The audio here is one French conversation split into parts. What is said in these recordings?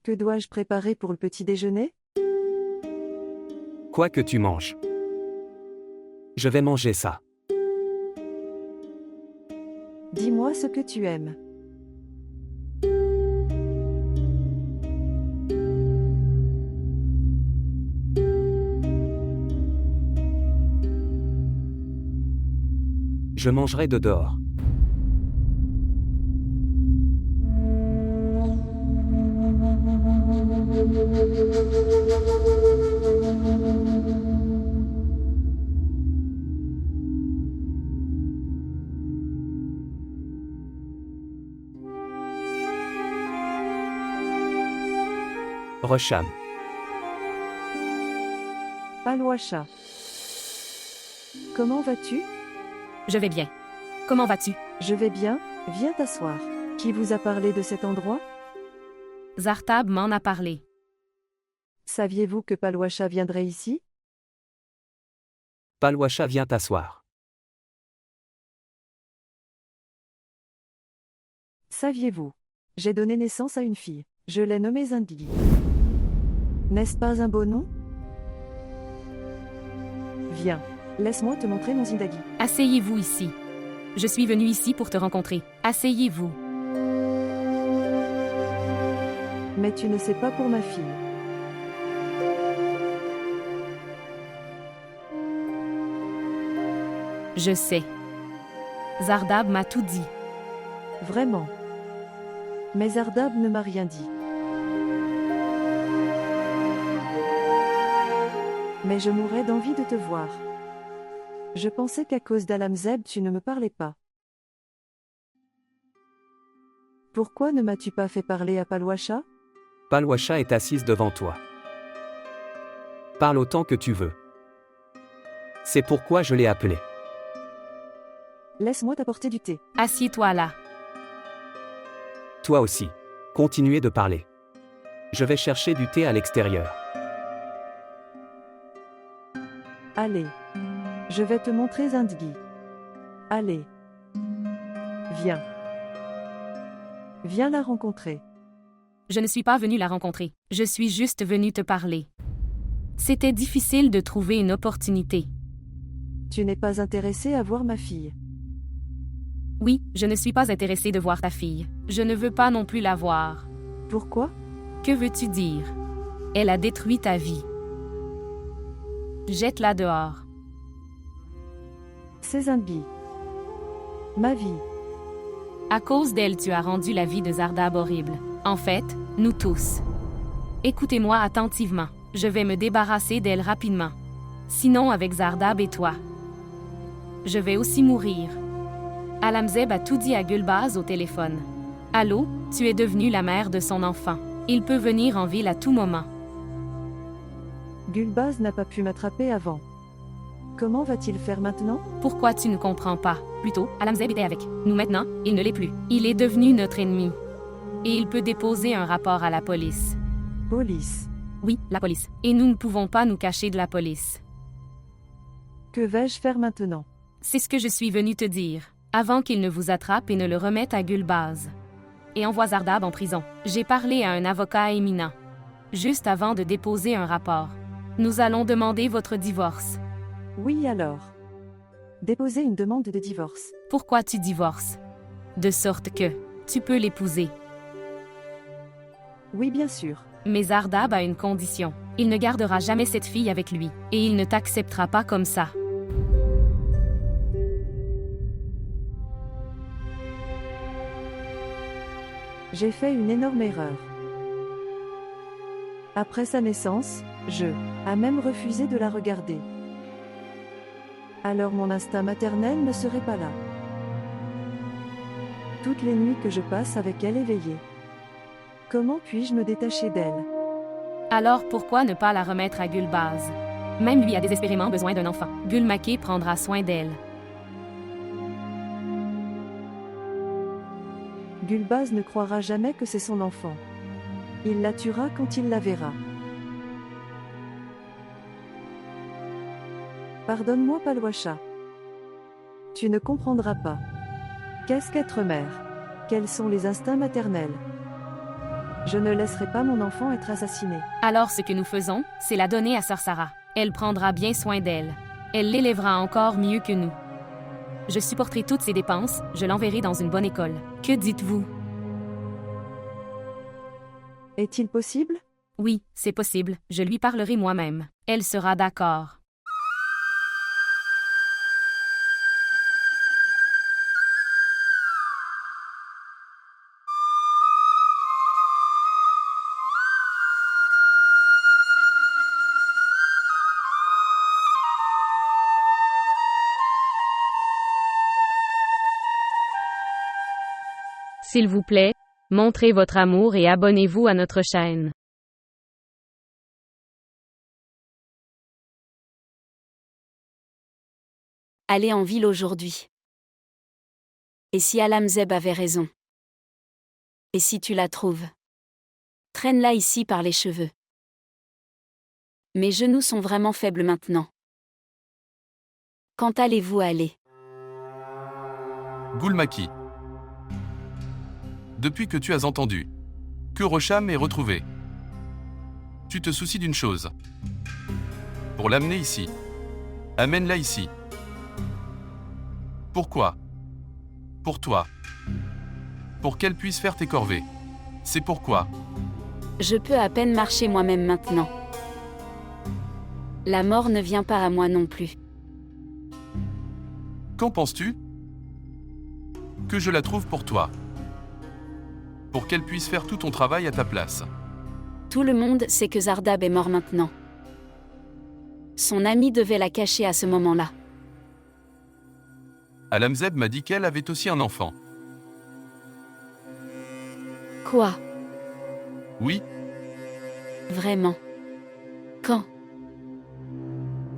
Que dois-je préparer pour le petit déjeuner? Quoi que tu manges. Je vais manger ça. Dis-moi ce que tu aimes. Je mangerai de dehors. Rocham. Palwacha. Comment vas-tu? Je vais bien. Comment vas-tu? Je vais bien, viens t'asseoir. Qui vous a parlé de cet endroit? Zartab m'en a parlé. Saviez-vous que Palwacha viendrait ici? Palwacha vient t'asseoir. Saviez-vous? J'ai donné naissance à une fille. Je l'ai nommée Zindagi. N'est-ce pas un beau nom? Viens, laisse-moi te montrer mon Zindagi. Asseyez-vous ici. Je suis venu ici pour te rencontrer. Asseyez-vous. Mais tu ne sais pas pour ma fille. Je sais. Zardab m'a tout dit. Vraiment. Mais Zardab ne m'a rien dit. Mais je mourrais d'envie de te voir. Je pensais qu'à cause d'Alamzeb tu ne me parlais pas. Pourquoi ne m'as-tu pas fait parler à Palwacha? Palwacha est assise devant toi. Parle autant que tu veux. C'est pourquoi je l'ai appelée. Laisse-moi t'apporter du thé. Assieds-toi là. Toi aussi. Continuez de parler. Je vais chercher du thé à l'extérieur. Allez. Je vais te montrer Zindagi. Allez. Viens. Viens la rencontrer. Je ne suis pas venu la rencontrer. Je suis juste venu te parler. C'était difficile de trouver une opportunité. Tu n'es pas intéressé à voir ma fille. Oui, je ne suis pas intéressée de voir ta fille. Je ne veux pas non plus la voir. Pourquoi? Que veux-tu dire? Elle a détruit ta vie. Jette-la dehors. C'est Zindagi. Ma vie. À cause d'elle, tu as rendu la vie de Zardab horrible. En fait, nous tous. Écoutez-moi attentivement. Je vais me débarrasser d'elle rapidement. Sinon avec Zardab et toi. Je vais aussi mourir. Alamzeb a tout dit à Gulbaz au téléphone. Allô, tu es devenue la mère de son enfant. Il peut venir en ville à tout moment. Gulbaz n'a pas pu m'attraper avant. Comment va-t-il faire maintenant? Pourquoi tu ne comprends pas? Plutôt, Alamzeb était avec nous maintenant, il ne l'est plus. Il est devenu notre ennemi. Et il peut déposer un rapport à la police. Police. Oui, la police. Et nous ne pouvons pas nous cacher de la police. Que vais-je faire maintenant? C'est ce que je suis venu te dire. Avant qu'il ne vous attrape et ne le remette à Gulbaz. Et envoie Zardab en prison. J'ai parlé à un avocat éminent. Juste avant de déposer un rapport. Nous allons demander votre divorce. Oui alors. Déposer une demande de divorce. Pourquoi tu divorces? De sorte que tu peux l'épouser. Oui bien sûr. Mais Zardab a une condition. Il ne gardera jamais cette fille avec lui. Et il ne t'acceptera pas comme ça. J'ai fait une énorme erreur. Après sa naissance, je a même refusé de la regarder. Alors mon instinct maternel ne serait pas là. Toutes les nuits que je passe avec elle éveillée. Comment puis-je me détacher d'elle? Alors pourquoi ne pas la remettre à Gulbaz? Même lui a désespérément besoin d'un enfant. Gulmaké prendra soin d'elle. Gulbaz ne croira jamais que c'est son enfant. Il la tuera quand il la verra. Pardonne-moi Palwacha. Tu ne comprendras pas. Qu'est-ce qu'être mère? Quels sont les instincts maternels? Je ne laisserai pas mon enfant être assassiné. Alors ce que nous faisons, c'est la donner à sœur Sarah. Elle prendra bien soin d'elle. Elle l'élèvera encore mieux que nous. Je supporterai toutes ses dépenses, je l'enverrai dans une bonne école. Que dites-vous? Est-il possible? Oui, c'est possible, je lui parlerai moi-même. Elle sera d'accord. S'il vous plaît, montrez votre amour et abonnez-vous à notre chaîne. Aller en ville aujourd'hui. Et si Alamzeb avait raison? Et si tu la trouves? Traîne-la ici par les cheveux. Mes genoux sont vraiment faibles maintenant. Quand allez-vous aller? Goulmaki. Depuis que tu as entendu que Rocham est retrouvé, tu te soucies d'une chose. Pour l'amener ici. Amène-la ici. Pourquoi? Pour toi. Pour qu'elle puisse faire tes corvées. C'est pourquoi. Je peux à peine marcher moi-même maintenant. La mort ne vient pas à moi non plus. Qu'en penses-tu? Que je la trouve pour toi. Pour qu'elle puisse faire tout ton travail à ta place. Tout le monde sait que Zardab est mort maintenant. Son ami devait la cacher à ce moment-là. Alamzeb m'a dit qu'elle avait aussi un enfant. Quoi? Oui, Vraiment? Quand?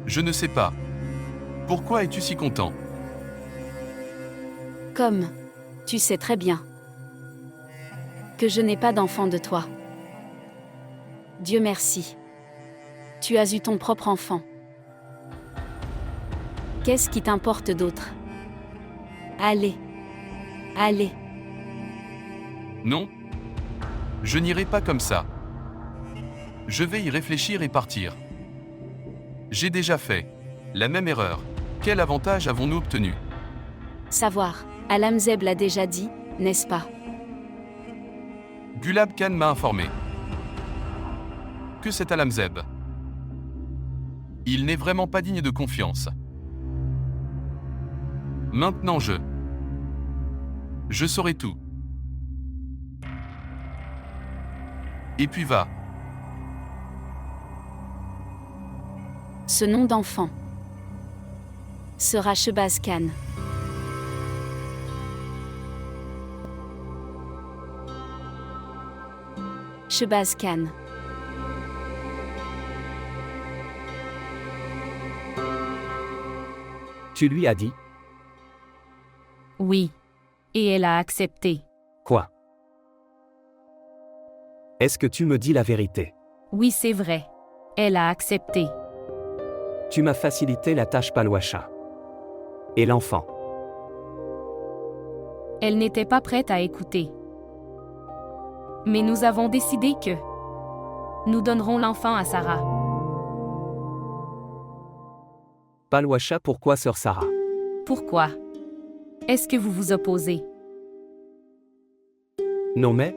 je ne sais pas. Pourquoi es-tu si content? Comme, tu sais très bien, que je n'ai pas d'enfant de toi. Dieu merci. Tu as eu ton propre enfant. Qu'est-ce qui t'importe d'autre? Allez. Allez. Non. Je n'irai pas comme ça. Je vais y réfléchir et partir. J'ai déjà fait la même erreur. Quel avantage avons-nous obtenu? Savoir, Alamzeb l'a déjà dit, n'est-ce pas? Gulab Khan m'a informé que c'est Alamzeb. Il n'est vraiment pas digne de confiance. Maintenant je saurai tout. Et puis va. Ce nom d'enfant sera Shebaz Khan. Shebaz Khan. Tu lui as dit? Oui. Et elle a accepté. Quoi? Est-ce que tu me dis la vérité? Oui, c'est vrai. Elle a accepté. Tu m'as facilité la tâche Palwasha. Et l'enfant? Elle n'était pas prête à écouter. Mais nous avons décidé que nous donnerons l'enfant à Sarah. Palwasha, pourquoi sœur Sarah? Pourquoi? Est-ce que vous vous opposez? Non mais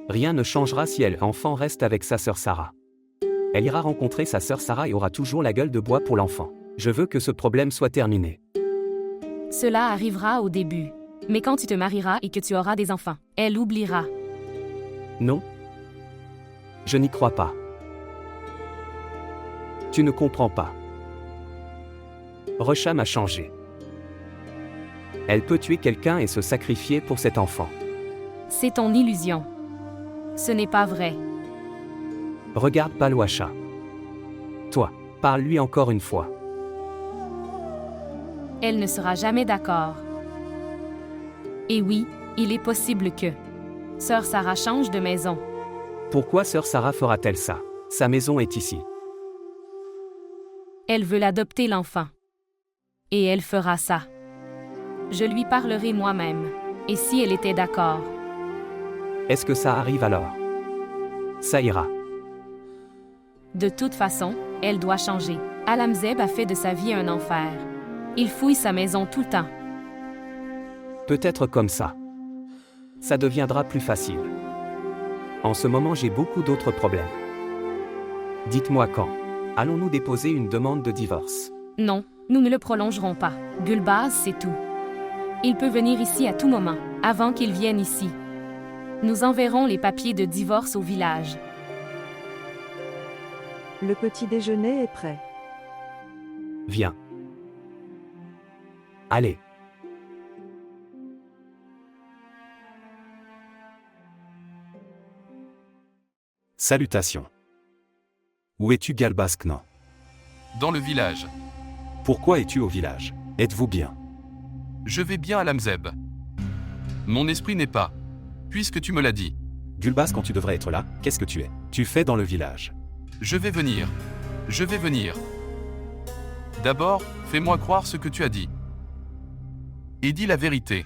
rien ne changera si l'enfant reste avec sa sœur Sarah. Elle ira rencontrer sa sœur Sarah et aura toujours la gueule de bois pour l'enfant. Je veux que ce problème soit terminé. Cela arrivera au début. Mais quand tu te marieras et que tu auras des enfants, elle oubliera. Non? Je n'y crois pas. Tu ne comprends pas. Rocham a changé. Elle peut tuer quelqu'un et se sacrifier pour cet enfant. C'est ton illusion. Ce n'est pas vrai. Regarde Palwasha. Toi, parle-lui encore une fois. Elle ne sera jamais d'accord. Et oui, il est possible que sœur Sarah change de maison. Pourquoi sœur Sarah fera-t-elle ça? Sa maison est ici. Elle veut l'adopter l'enfant. Et elle fera ça. Je lui parlerai moi-même. Et si elle était d'accord? Est-ce que ça arrive alors? Ça ira. De toute façon, elle doit changer. Alamzeb a fait de sa vie un enfer. Il fouille sa maison tout le temps. Peut-être comme ça. Ça deviendra plus facile. En ce moment, j'ai beaucoup d'autres problèmes. Dites-moi quand. Allons-nous déposer une demande de divorce? Non, nous ne le prolongerons pas. Gulbaz, c'est tout. Il peut venir ici à tout moment, avant qu'il vienne ici. Nous enverrons les papiers de divorce au village. Le petit déjeuner est prêt. Viens. Allez. Salutations. Où es-tu, Galbaz Knan? Dans le village. Pourquoi es-tu au village? Êtes-vous bien? Je vais bien à Lamzeb. Mon esprit n'est pas. Puisque tu me l'as dit. Gulbaz, quand tu devrais être là, qu'est-ce que tu es? Tu fais dans le village. Je vais venir. Je vais venir. D'abord, fais-moi croire ce que tu as dit. Et dis la vérité.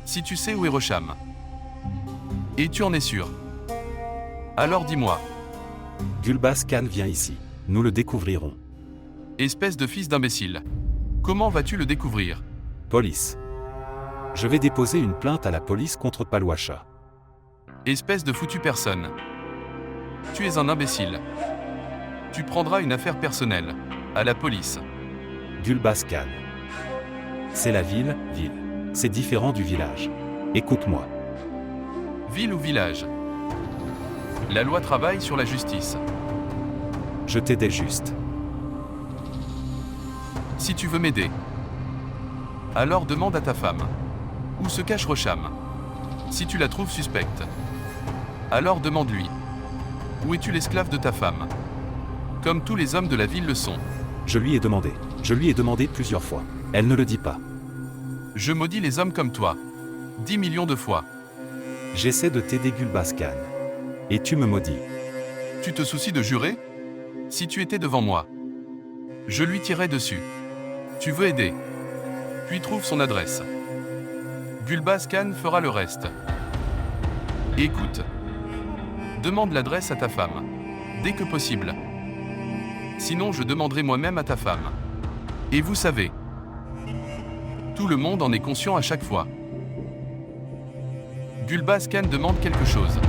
Si tu sais où est Rocham. Et tu en es sûr. Alors dis-moi. Gulbaz Khan vient ici. Nous le découvrirons. Espèce de fils d'imbécile. Comment vas-tu le découvrir? Police. Je vais déposer une plainte à la police contre Palwacha. Espèce de foutue personne. Tu es un imbécile. Tu prendras une affaire personnelle. À la police. Gulbaz Khan. C'est la ville. C'est différent du village. Écoute-moi. Ville ou village? La loi travaille sur la justice. Je t'aidais juste. Si tu veux m'aider, alors demande à ta femme. Où se cache Rocham? Si tu la trouves suspecte, alors demande-lui. Où es-tu l'esclave de ta femme? Comme tous les hommes de la ville le sont. Je lui ai demandé. Je lui ai demandé plusieurs fois. Elle ne le dit pas. Je maudis les hommes comme toi. 10 millions de fois. J'essaie de t'aider, Gulbaz Khan. Et tu me maudis. Tu te soucies de jurer? Si tu étais devant moi, je lui tirerais dessus. Tu veux aider? Puis trouve son adresse. Gulbaz Khan fera le reste. Écoute. Demande l'adresse à ta femme. Dès que possible. Sinon je demanderai moi-même à ta femme. Et vous savez. Tout le monde en est conscient à chaque fois. Gulbaz Khan demande quelque chose.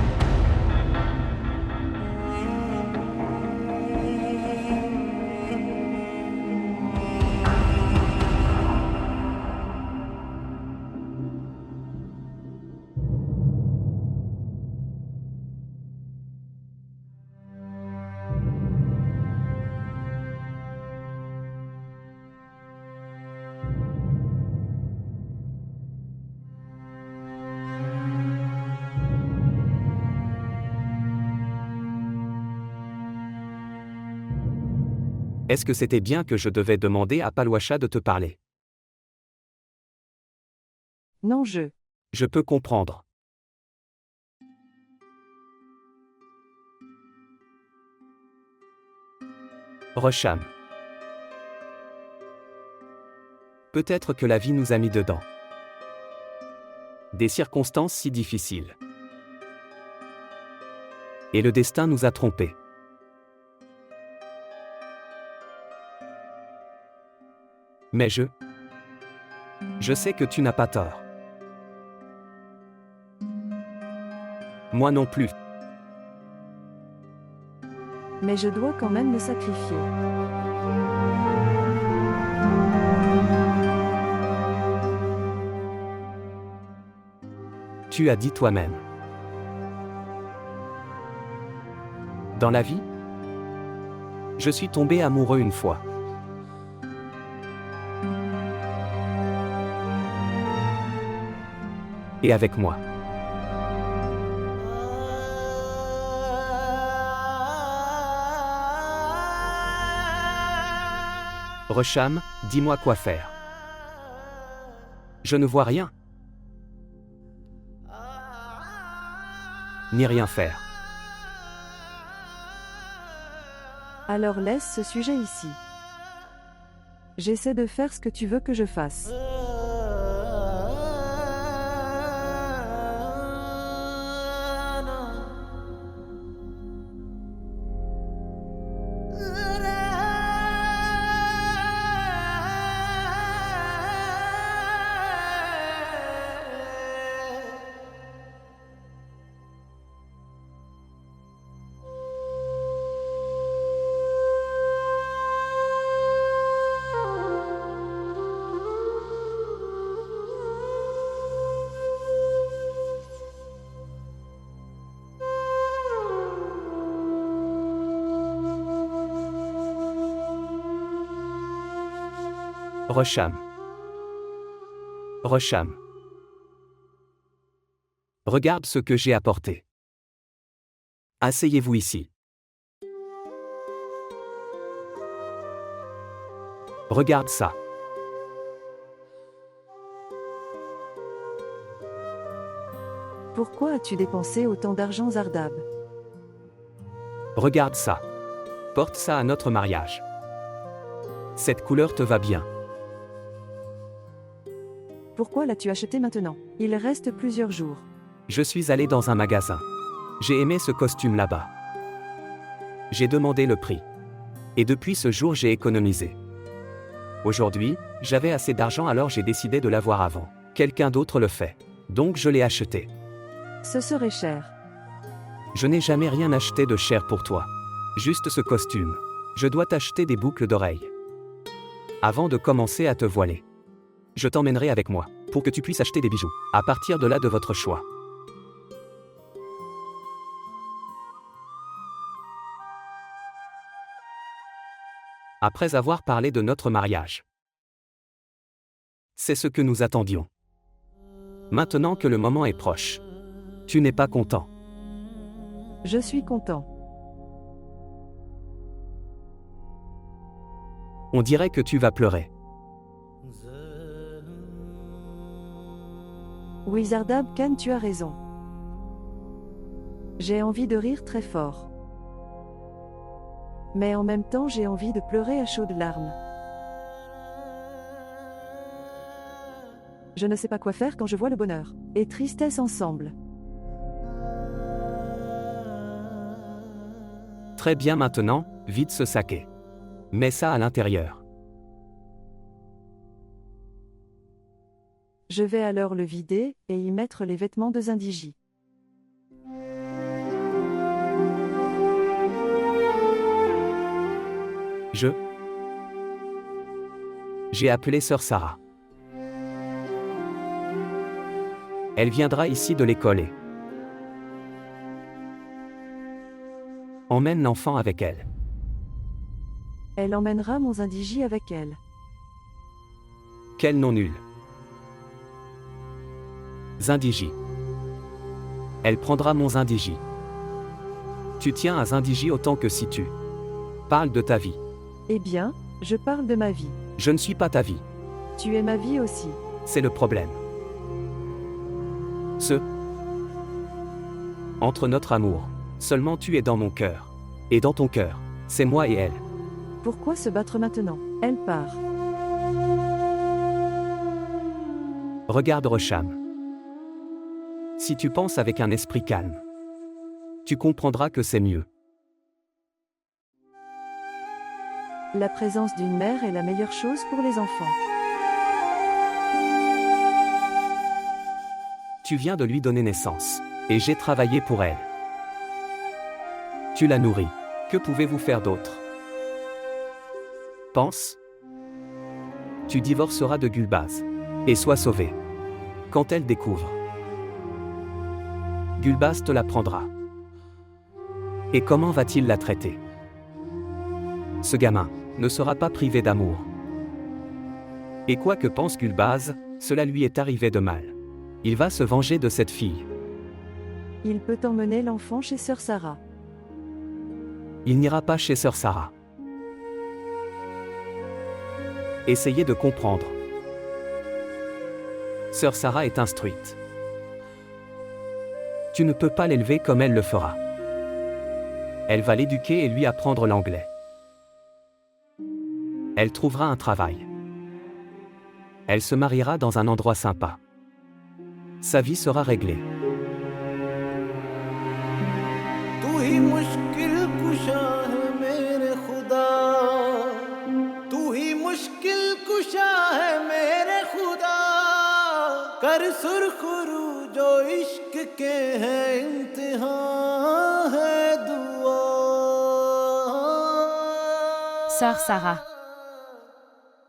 Est-ce que c'était bien que je devais demander à Palwacha de te parler? Non, Je peux comprendre. Rocham. Peut-être que la vie nous a mis dedans. Des circonstances si difficiles. Et le destin nous a trompés. Mais je sais que tu n'as pas tort. Moi non plus. mais je dois quand même me sacrifier. Tu as dit toi-même. Dans la vie, je suis tombé amoureux une fois. Et avec moi. Rocham, dis-moi quoi faire. Je ne vois rien. Ni rien faire. Alors laisse ce sujet ici. J'essaie de faire ce que tu veux que je fasse. Rosham. Rosham. Regarde ce que j'ai apporté. Asseyez-vous ici. Regarde ça. Pourquoi as-tu dépensé autant d'argent, Zardab? Regarde ça. Porte ça à notre mariage. Cette couleur te va bien. Pourquoi l'as-tu acheté maintenant? Il reste plusieurs jours. Je suis allé dans un magasin. J'ai aimé ce costume là-bas. J'ai demandé le prix. Et depuis ce jour, j'ai économisé. Aujourd'hui, j'avais assez d'argent, alors j'ai décidé de l'avoir avant. Quelqu'un d'autre le fait. Donc je l'ai acheté. Ce serait cher. Je n'ai jamais rien acheté de cher pour toi. Juste ce costume. Je dois t'acheter des boucles d'oreilles. Avant de commencer à te voiler. Je t'emmènerai avec moi, pour que tu puisses acheter des bijoux. À partir de là, de votre choix. Après avoir parlé de notre mariage. C'est ce que nous attendions. Maintenant que le moment est proche. Tu n'es pas content. Je suis content. On dirait que tu vas pleurer. Oui, Zardab Khan, tu as raison. J'ai envie de rire très fort. Mais en même temps, j'ai envie de pleurer à chaudes larmes. Je ne sais pas quoi faire quand je vois le bonheur et tristesse ensemble. Très bien, maintenant, vide ce saké. Mets ça à l'intérieur. Je vais alors le vider et y mettre les vêtements de Zindigi. J'ai appelé sœur Sarah. Elle viendra ici de l'école et emmène l'enfant avec elle. Elle emmènera mon Zindigi avec elle. Quel nom nul. Zindigi. Elle prendra mon Zindigi. Tu tiens à Zindigi autant que si tu parles de ta vie. Eh bien, je parle de ma vie. Je ne suis pas ta vie. Tu es ma vie aussi. C'est le problème. Entre notre amour, seulement tu es dans mon cœur. Et dans ton cœur, c'est moi et elle. Pourquoi se battre maintenant? Elle part. Regarde Rosham. Si tu penses avec un esprit calme, tu comprendras que c'est mieux. La présence d'une mère est la meilleure chose pour les enfants. Tu viens de lui donner naissance. Et j'ai travaillé pour elle. Tu la nourris. Que pouvez-vous faire d'autre? Pense. Tu divorceras de Gulbaz. Et sois sauvé. Quand elle découvre. Gulbaz te la prendra. Et comment va-t-il la traiter? Ce gamin ne sera pas privé d'amour. Et quoi que pense Gulbaz, cela lui est arrivé de mal. Il va se venger de cette fille. Il peut emmener l'enfant chez sœur Sarah. Il n'ira pas chez sœur Sarah. Essayez de comprendre. Sœur Sarah est instruite. Tu ne peux pas l'élever comme elle le fera. Elle va l'éduquer et lui apprendre l'anglais. Elle trouvera un travail. Elle se mariera dans un endroit sympa. Sa vie sera réglée. तू ही मुश्किल कुशा है मेरे खुदा तू ही मुश्किल कुशा है मेरे खुदा कर सुरखरू जो इश्क के है इम्तिहान है दुआ Sœur Sarah.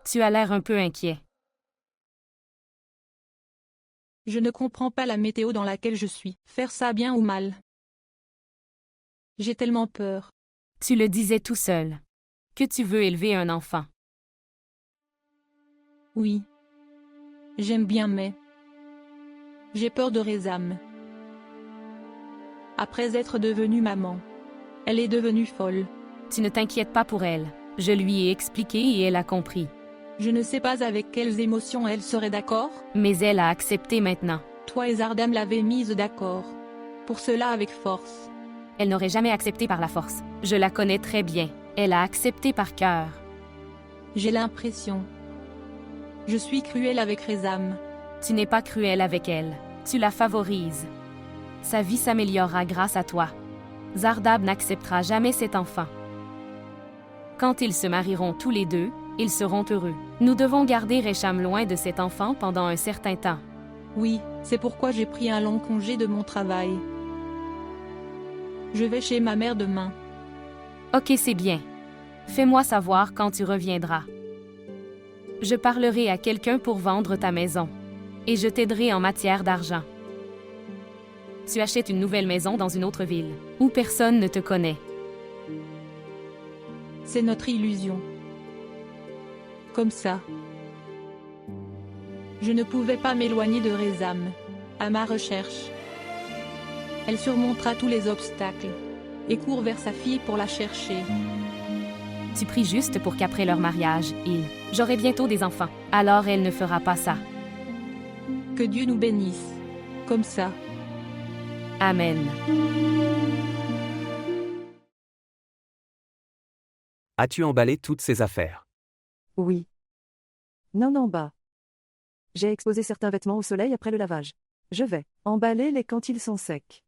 Tu as l'air un peu inquiet. Je ne comprends pas la météo dans laquelle je suis. Faire ça bien ou mal? J'ai tellement peur. Tu le disais tout seul. Que tu veux élever un enfant. Oui. J'aime bien mais... J'ai peur de Rezam. Après être devenue maman, elle est devenue folle. Tu ne t'inquiètes pas pour elle. Je lui ai expliqué et elle a compris. Je ne sais pas avec quelles émotions elle serait d'accord. Mais elle a accepté maintenant. Toi et Zardam l'avez mise d'accord. Pour cela avec force. Elle n'aurait jamais accepté par la force. Je la connais très bien. Elle a accepté par cœur. J'ai l'impression. Je suis cruelle avec Rezam. Tu n'es pas cruel avec elle. Tu la favorises. Sa vie s'améliorera grâce à toi. Zardab n'acceptera jamais cet enfant. Quand ils se marieront tous les deux, ils seront heureux. Nous devons garder Resham loin de cet enfant pendant un certain temps. Oui, c'est pourquoi j'ai pris un long congé de mon travail. Je vais chez ma mère demain. Ok, c'est bien. Fais-moi savoir quand tu reviendras. Je parlerai à quelqu'un pour vendre ta maison. Et je t'aiderai en matière d'argent. Tu achètes une nouvelle maison dans une autre ville, où personne ne te connaît. C'est notre illusion. Comme ça. Je ne pouvais pas m'éloigner de Rezam, à ma recherche. Elle surmontera tous les obstacles, et court vers sa fille pour la chercher. Tu pries juste pour qu'après leur mariage, j'aurai bientôt des enfants. Alors elle ne fera pas ça. Que Dieu nous bénisse. Comme ça. Amen. As-tu emballé toutes ces affaires? Oui. Non, en bas. J'ai exposé certains vêtements au soleil après le lavage. Je vais emballer les quand ils sont secs.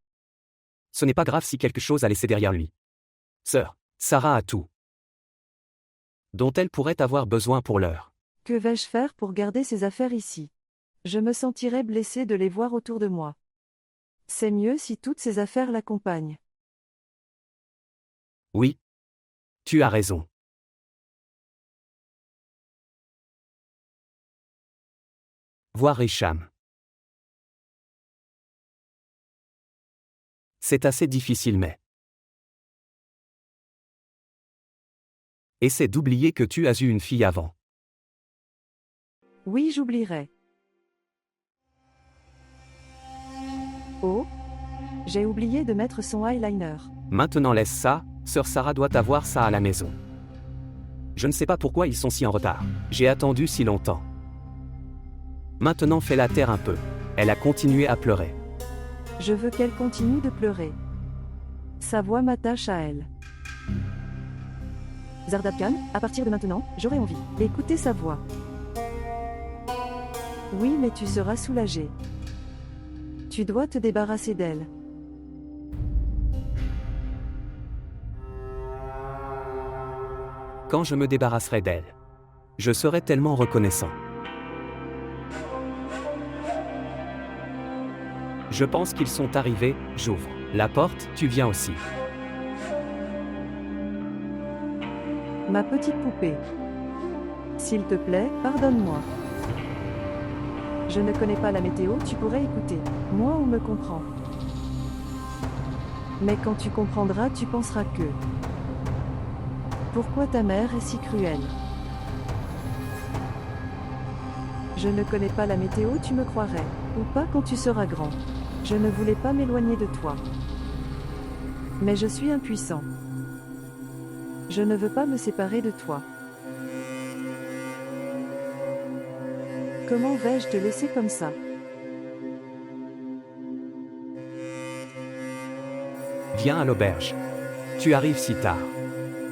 Ce n'est pas grave si quelque chose a laissé derrière lui. Sœur, Sarah a tout dont elle pourrait avoir besoin pour l'heure. Que vais-je faire pour garder ces affaires ici? Je me sentirais blessée de les voir autour de moi. C'est mieux si toutes ces affaires l'accompagnent. Oui. Tu as raison. Voir Hicham. C'est assez difficile mais... Essaie d'oublier que tu as eu une fille avant. Oui, j'oublierai. Oh, j'ai oublié de mettre son eyeliner. Maintenant laisse ça, sœur Sarah doit avoir ça à la maison. Je ne sais pas pourquoi ils sont si en retard. J'ai attendu si longtemps. Maintenant fais-la taire un peu. Elle a continué à pleurer. Je veux qu'elle continue de pleurer. Sa voix m'attache à elle. Zardab Khan, à partir de maintenant, j'aurai envie d'écouter sa voix. Oui, mais tu seras soulagé. Tu dois te débarrasser d'elle. Quand je me débarrasserai d'elle, je serai tellement reconnaissant. Je pense qu'ils sont arrivés, j'ouvre la porte, tu viens aussi. Ma petite poupée. S'il te plaît, pardonne-moi. Je ne connais pas la météo, tu pourrais écouter. Moi, on me comprend. Mais quand tu comprendras, tu penseras que... Pourquoi ta mère est si cruelle? Je ne connais pas la météo, tu me croirais. Ou pas quand tu seras grand. Je ne voulais pas m'éloigner de toi. Mais je suis impuissant. Je ne veux pas me séparer de toi. Comment vais-je te laisser comme ça? Viens à l'auberge. Tu arrives si tard.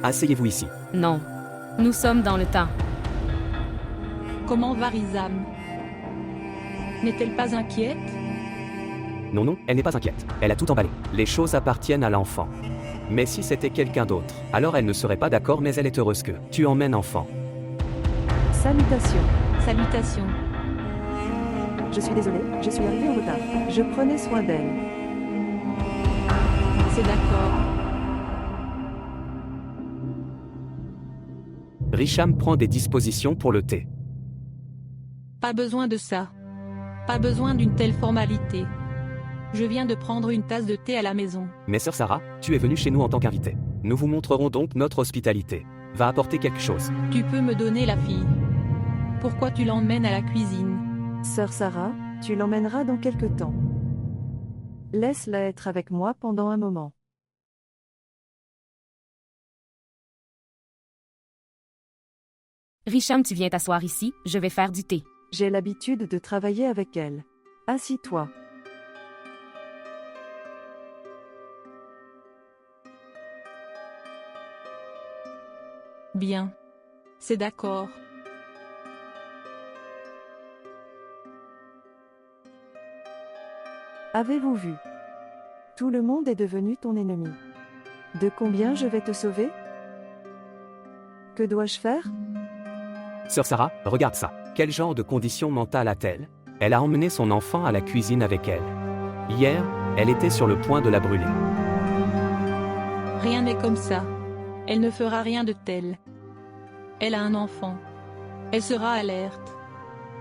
Asseyez-vous ici. Non. Nous sommes dans le temps. Comment va Rizam? N'est-elle pas inquiète? Non, elle n'est pas inquiète. Elle a tout emballé. Les choses appartiennent à l'enfant. Mais si c'était quelqu'un d'autre, alors elle ne serait pas d'accord, mais elle est heureuse que tu emmènes enfant. Salutations. Salutations. Je suis désolée, je suis arrivée en retard. Je prenais soin d'elle. C'est d'accord. Richam prend des dispositions pour le thé. Pas besoin de ça. Pas besoin d'une telle formalité. Je viens de prendre une tasse de thé à la maison. Mais sœur Sarah, tu es venue chez nous en tant qu'invitée. Nous vous montrerons donc notre hospitalité. Va apporter quelque chose. Tu peux me donner la fille. Pourquoi tu l'emmènes à la cuisine? Sœur Sarah, tu l'emmèneras dans quelque temps. Laisse-la être avec moi pendant un moment. Richam, tu viens t'asseoir ici, je vais faire du thé. J'ai l'habitude de travailler avec elle. Assis-toi. Bien. C'est d'accord. Avez-vous vu? Tout le monde est devenu ton ennemi. De combien je vais te sauver? Que dois-je faire? Sœur Sarah, regarde ça. Quel genre de condition mentale a-t-elle? Elle a emmené son enfant à la cuisine avec elle. Hier, elle était sur le point de la brûler. Rien n'est comme ça. Elle ne fera rien de tel. Elle a un enfant. Elle sera alerte.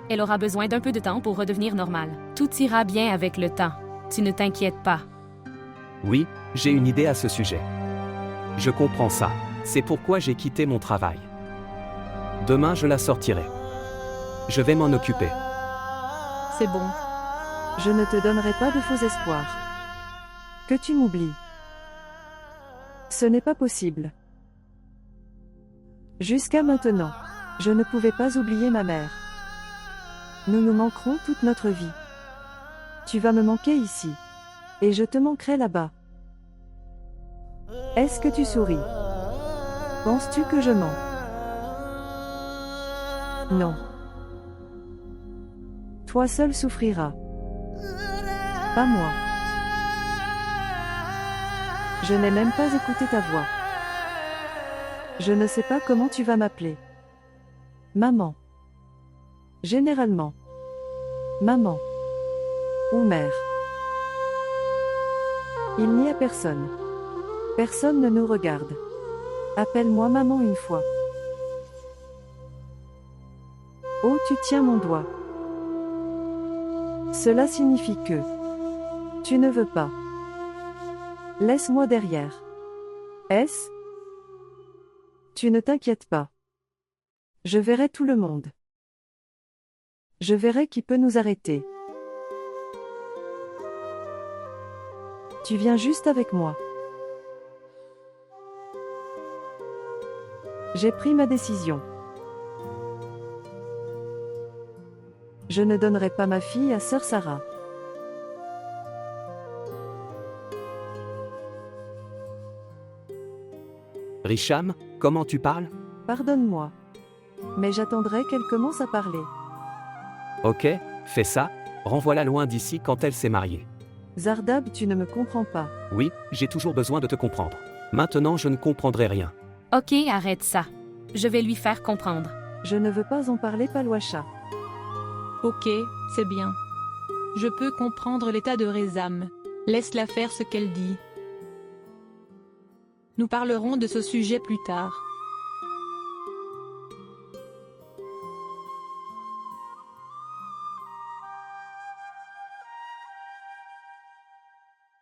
Elle aura besoin d'un peu de temps pour redevenir normale. Tout ira bien avec le temps. Tu ne t'inquiètes pas. Oui, j'ai une idée à ce sujet. Je comprends ça. C'est pourquoi j'ai quitté mon travail. Demain, je la sortirai. Je vais m'en occuper. C'est bon. Je ne te donnerai pas de faux espoirs. Que tu m'oublies. Ce n'est pas possible. Jusqu'à maintenant, je ne pouvais pas oublier ma mère. Nous nous manquerons toute notre vie. Tu vas me manquer ici. Et je te manquerai là-bas. Est-ce que tu souris? Penses-tu que je mens? Non. Toi seul souffriras. Pas moi. Je n'ai même pas écouté ta voix. Je ne sais pas comment tu vas m'appeler. Maman. Généralement. Maman. Ou mère. Il n'y a personne. Personne ne nous regarde. Appelle-moi maman une fois. Oh, tu tiens mon doigt. Cela signifie que tu ne veux pas. Laisse-moi derrière. Est-ce? Tu ne t'inquiètes pas. Je verrai tout le monde. Je verrai qui peut nous arrêter. Tu viens juste avec moi. J'ai pris ma décision. Je ne donnerai pas ma fille à sœur Sarah. Richam, comment tu parles? Pardonne-moi. Mais j'attendrai qu'elle commence à parler. Ok, fais ça, renvoie-la loin d'ici quand elle s'est mariée. Zardab, tu ne me comprends pas. Oui, j'ai toujours besoin de te comprendre. Maintenant, je ne comprendrai rien. Ok, arrête ça. Je vais lui faire comprendre. Je ne veux pas en parler, Palouacha. Ok, c'est bien. Je peux comprendre l'état de Rezam. Laisse-la faire ce qu'elle dit. Nous parlerons de ce sujet plus tard.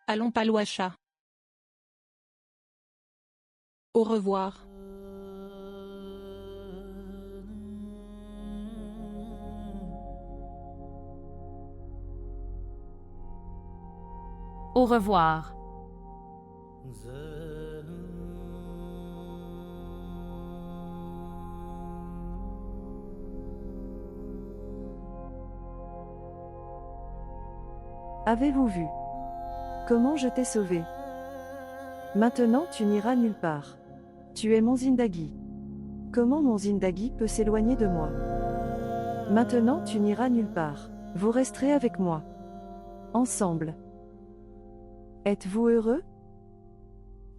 Allons Palouacha. Au revoir. Au revoir. Avez-vous vu? Comment je t'ai sauvé? Maintenant tu n'iras nulle part. Tu es mon Zindagi. Comment mon Zindagi peut s'éloigner de moi? Maintenant tu n'iras nulle part. Vous resterez avec moi. Ensemble. Êtes-vous heureux?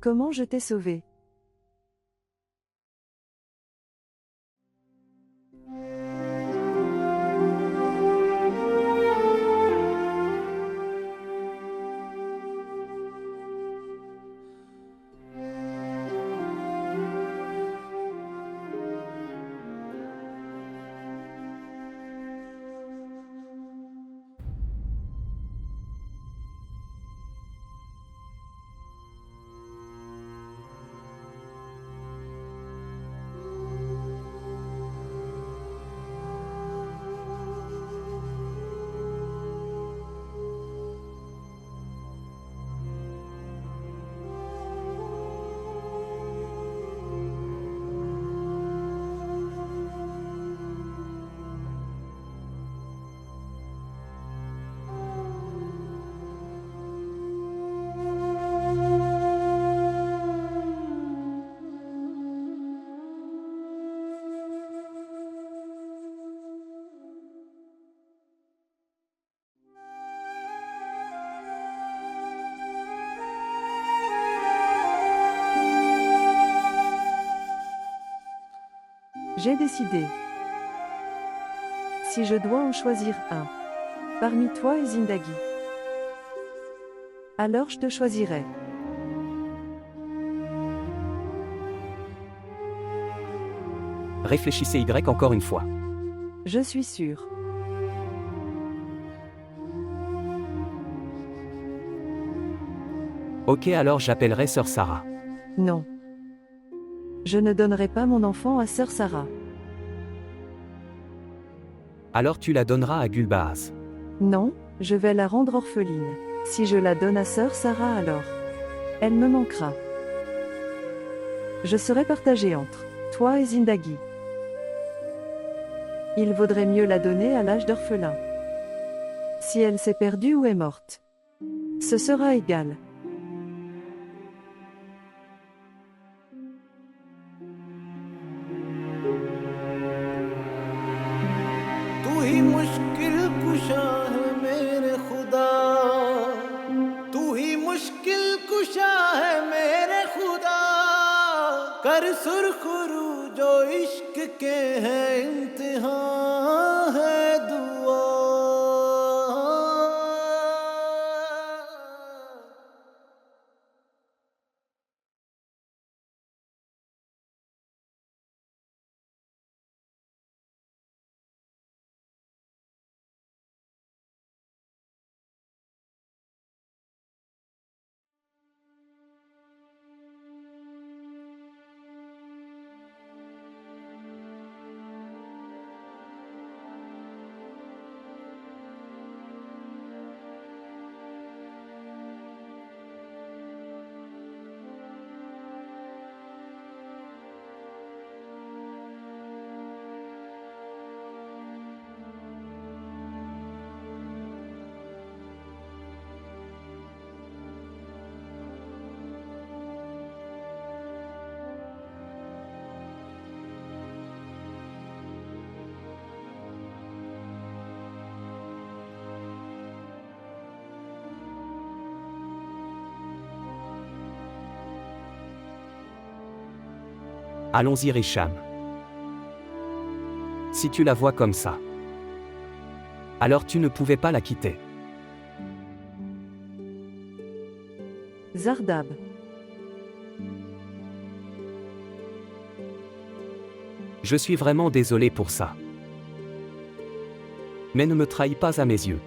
Comment je t'ai sauvé? J'ai décidé. Si je dois en choisir un, parmi toi et Zindagi, alors je te choisirai. Réfléchissez Y encore une fois. Je suis sûre. Ok, alors j'appellerai Sœur Sarah. Non. Je ne donnerai pas mon enfant à Sœur Sarah. Alors tu la donneras à Gulbahaz. Non, je vais la rendre orpheline. Si je la donne à Sœur Sarah alors, elle me manquera. Je serai partagée entre toi et Zindagi. Il vaudrait mieux la donner à l'âge d'orphelin. Si elle s'est perdue ou est morte, ce sera égal. तू ही मुश्किल कुशा है मेरे खुदा तू ही मुश्किल कुशा है मेरे खुदा कर सुरखरू जो इश्क के हैं इम्तिहान है दुआ Allons-y Richam. Si tu la vois comme ça, alors tu ne pouvais pas la quitter. Zardab. Je suis vraiment désolé pour ça. Mais ne me trahis pas à mes yeux.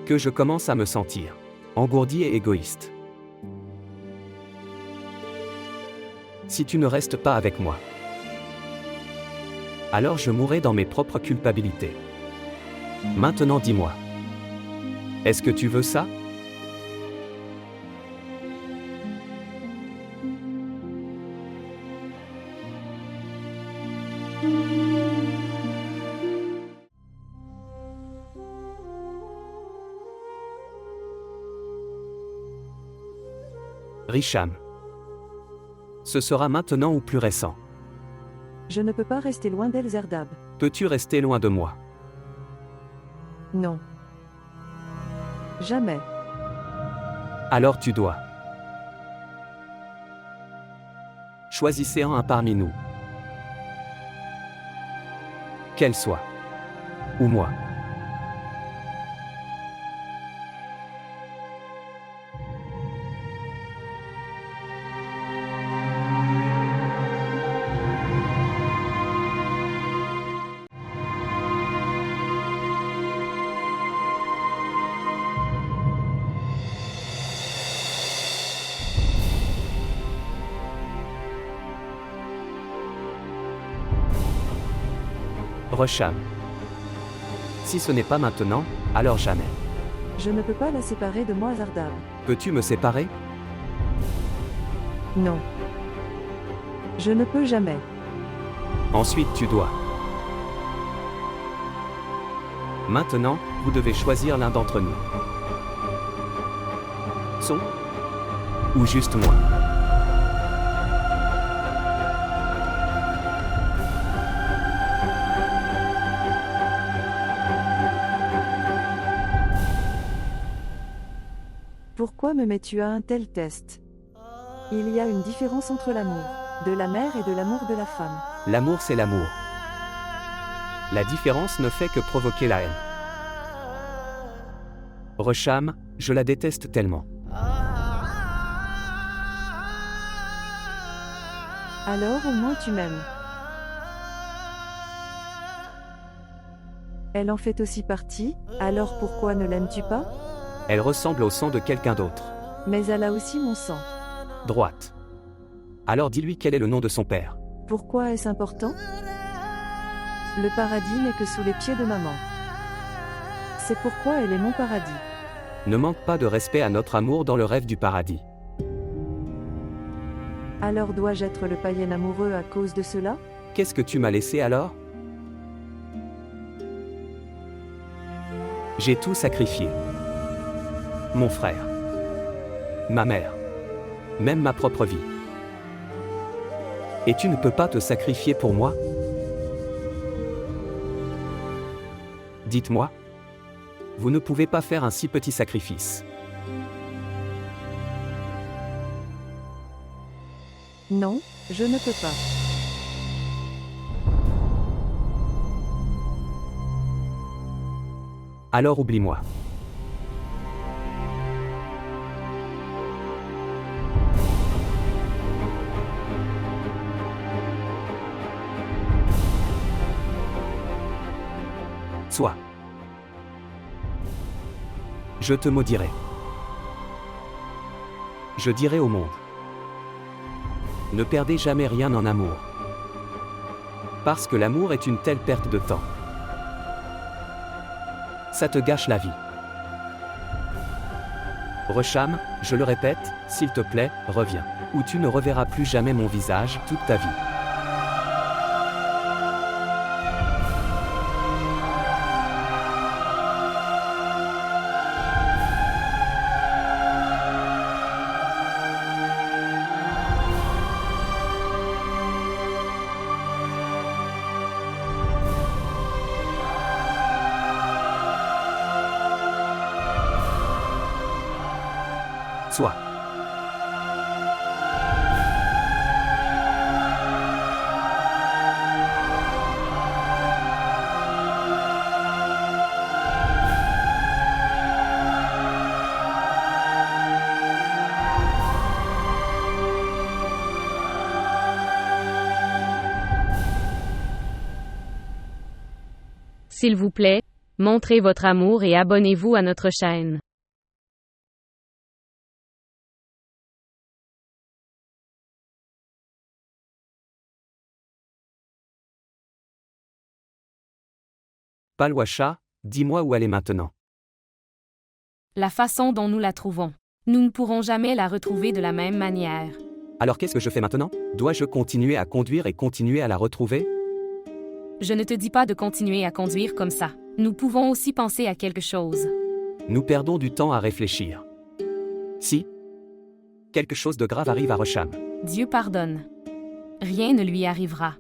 Que je commence à me sentir engourdi et égoïste. Si tu ne restes pas avec moi, alors je mourrai dans mes propres culpabilités. Maintenant dis-moi, est-ce que tu veux ça ? Richam. Ce sera maintenant ou plus récent. Je ne peux pas rester loin d'elle, Zardab. Peux-tu rester loin de moi ? Non. Jamais. Alors tu dois. Choisissez un parmi nous. Qu'elle soit. Ou moi. Rocham. Si ce n'est pas maintenant, alors jamais. Je ne peux pas la séparer de moi, Zardab. Peux-tu me séparer ? Non. Je ne peux jamais. Ensuite tu dois. Maintenant, vous devez choisir l'un d'entre nous. Son ou juste moi. Pourquoi me mets-tu à un tel test ? Il y a une différence entre l'amour de la mère et de l'amour de la femme. L'amour c'est l'amour. La différence ne fait que provoquer la haine. Resham, je la déteste tellement. Alors au moins tu m'aimes. Elle en fait aussi partie, alors pourquoi ne l'aimes-tu pas? Elle ressemble au sang de quelqu'un d'autre. Mais elle a aussi mon sang. Droite. Alors dis-lui quel est le nom de son père. Pourquoi est-ce important? Le paradis n'est que sous les pieds de maman. C'est pourquoi elle est mon paradis. Ne manque pas de respect à notre amour dans le rêve du paradis. Alors dois-je être le païen amoureux à cause de cela? Qu'est-ce que tu m'as laissé alors? J'ai tout sacrifié. Mon frère. Ma mère. Même ma propre vie. Et tu ne peux pas te sacrifier pour moi? Dites-moi. Vous ne pouvez pas faire un si petit sacrifice. Non, je ne peux pas. Alors oublie-moi. Soit. Je te maudirai. Je dirai au monde. Ne perdez jamais rien en amour. Parce que l'amour est une telle perte de temps. Ça te gâche la vie. Resham, je le répète, s'il te plaît, reviens. Ou tu ne reverras plus jamais mon visage toute ta vie. Soit. S'il vous plaît, montrez votre amour et abonnez-vous à notre chaîne. Palwasha, dis-moi où elle est maintenant. La façon dont nous la trouvons. Nous ne pourrons jamais la retrouver de la même manière. Alors qu'est-ce que je fais maintenant? Dois-je continuer à conduire et continuer à la retrouver? Je ne te dis pas de continuer à conduire comme ça. Nous pouvons aussi penser à quelque chose. Nous perdons du temps à réfléchir. Si quelque chose de grave arrive à Resham, Dieu pardonne. Rien ne lui arrivera.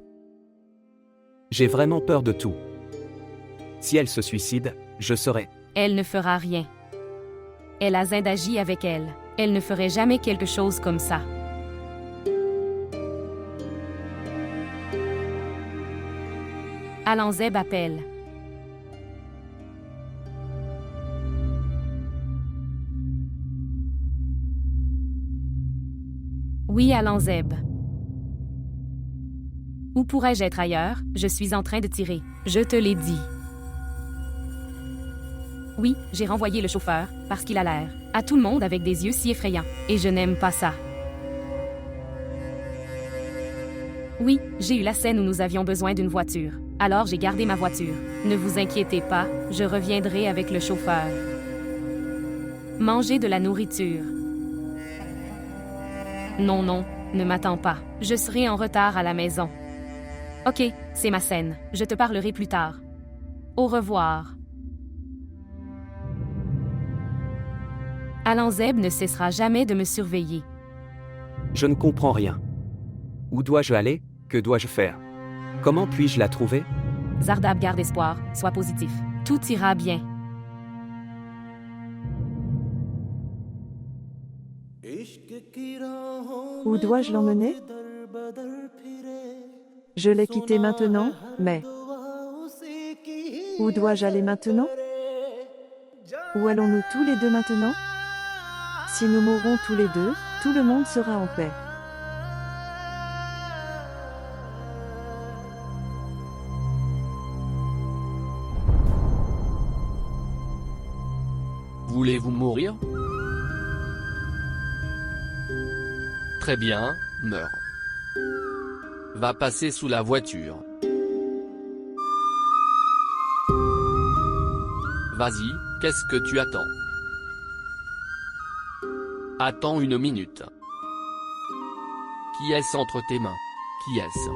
j'ai vraiment peur de tout. Si elle se suicide, je serai. Elle ne fera rien. Elle a Zindaji avec elle. Elle ne ferait jamais quelque chose comme ça. Alanzeb appelle. Oui, Alanzeb. Où pourrais-je être ailleurs? Je suis en train de tirer. Je te l'ai dit. Oui, j'ai renvoyé le chauffeur, parce qu'il a l'air à tout le monde avec des yeux si effrayants, et je n'aime pas ça. Oui, j'ai eu la scène où nous avions besoin d'une voiture. Alors j'ai gardé ma voiture. Ne vous inquiétez pas, je reviendrai avec le chauffeur. Manger de la nourriture. Non, non, ne m'attends pas. Je serai en retard à la maison. Ok, c'est ma scène. Je te parlerai plus tard. Au revoir. Alanzeb ne cessera jamais de me surveiller. Je ne comprends rien. Où dois-je aller? Que dois-je faire? Comment puis-je la trouver? Zardab garde espoir, sois positif. Tout ira bien. Où dois-je l'emmener? Je l'ai quitté maintenant, mais où dois-je aller maintenant? Où allons-nous tous les deux maintenant? Si nous mourrons tous les deux, tout le monde sera en paix. Voulez-vous mourir? Très bien, meurs. Va passer sous la voiture. Vas-y, qu'est-ce que tu attends? Attends 1 minute. Qui est-ce entre tes mains? Qui est-ce?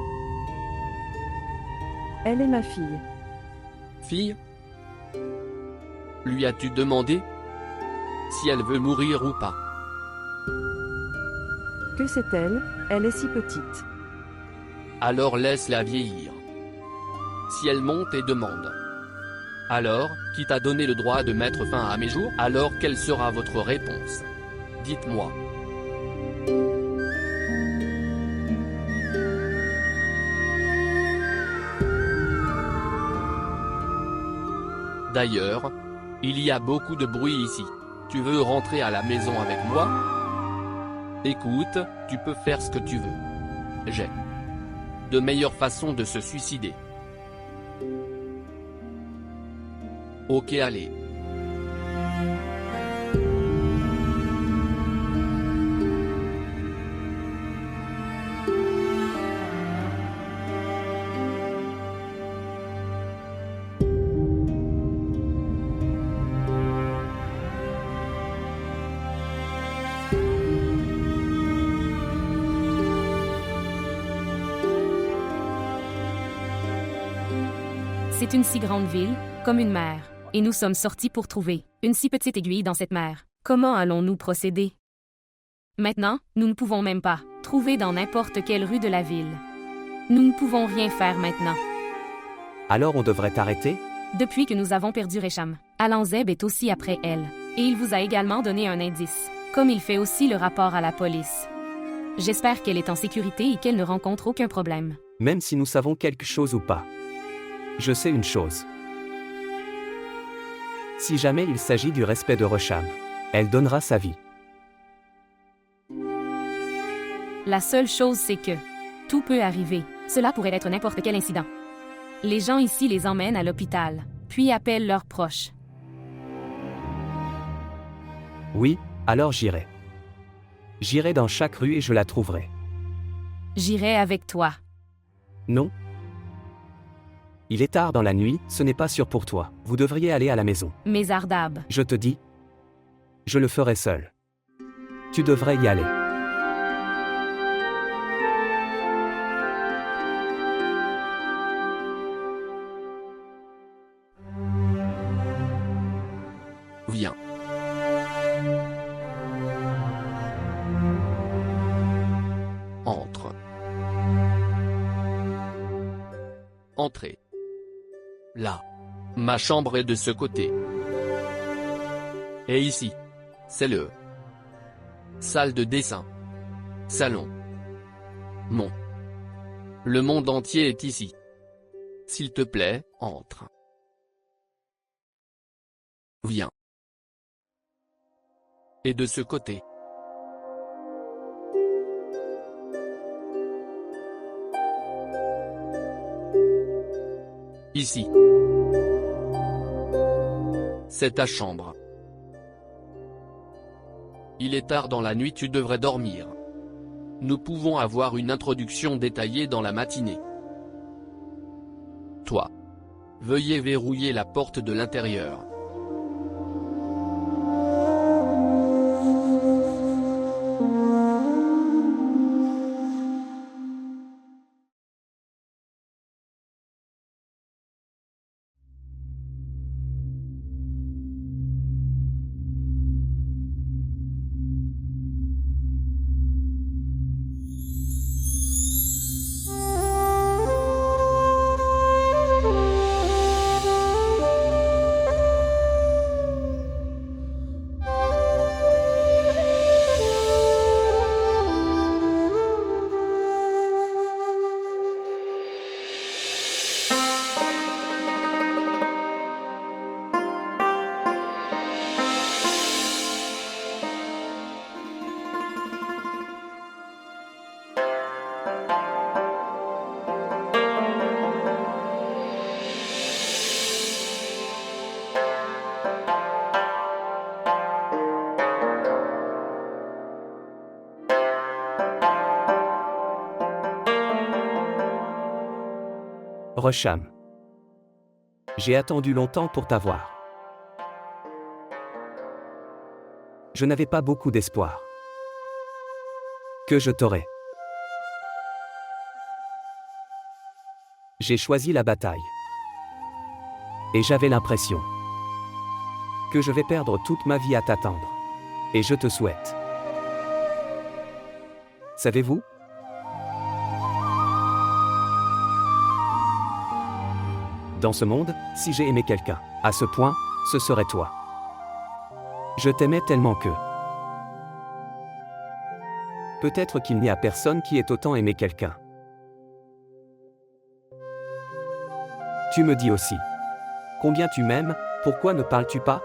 Elle est ma fille. Fille? Lui as-tu demandé si elle veut mourir ou pas? Que c'est-elle? Elle est si petite. Alors laisse-la vieillir. Si elle monte et demande. Alors, qui t'a donné le droit de mettre fin à mes jours? Alors quelle sera votre réponse? Dites-moi. D'ailleurs, il y a beaucoup de bruit ici. Tu veux rentrer à la maison avec moi? Écoute, tu peux faire ce que tu veux. J'ai de meilleures façons de se suicider. Ok, allez. C'est une si grande ville, comme une mer, et nous sommes sortis pour trouver une si petite aiguille dans cette mer. Comment allons-nous procéder? Maintenant, nous ne pouvons même pas trouver dans n'importe quelle rue de la ville. Nous ne pouvons rien faire maintenant. Alors on devrait t'arrêter? Depuis que nous avons perdu Récham, Alan-Zeb est aussi après elle, et il vous a également donné un indice, comme il fait aussi le rapport à la police. J'espère qu'elle est en sécurité et qu'elle ne rencontre aucun problème. Même si nous savons quelque chose ou pas. Je sais une chose. Si jamais il s'agit du respect de Resham, elle donnera sa vie. La seule chose c'est que tout peut arriver. Cela pourrait être n'importe quel incident. Les gens ici les emmènent à l'hôpital, puis appellent leurs proches. Oui, alors j'irai. J'irai dans chaque rue et je la trouverai. J'irai avec toi. Non? Il est tard dans la nuit, ce n'est pas sûr pour toi. Vous devriez aller à la maison. Mais Zardab, Je te dis. Je le ferai seul. Tu devrais y aller. Viens. Entre. Entrez. Là. Ma chambre est de ce côté. Et ici. C'est le salle de dessin. Salon. Non. Le monde entier est ici. S'il te plaît, entre. Viens. Et de ce côté. Ici. C'est ta chambre. Il est tard dans la nuit, tu devrais dormir. Nous pouvons avoir une introduction détaillée dans la matinée. Toi. Veuillez verrouiller la porte de l'intérieur. Rosham. J'ai attendu longtemps pour t'avoir. Je n'avais pas beaucoup d'espoir que je t'aurais. J'ai choisi la bataille. Et j'avais l'impression que je vais perdre toute ma vie à t'attendre. Et je te souhaite. Savez-vous? Dans ce monde, si j'ai aimé quelqu'un, à ce point, ce serait toi. Je t'aimais tellement que... Peut-être qu'il n'y a personne qui ait autant aimé quelqu'un. Tu me dis aussi. Combien tu m'aimes, pourquoi ne parles-tu pas?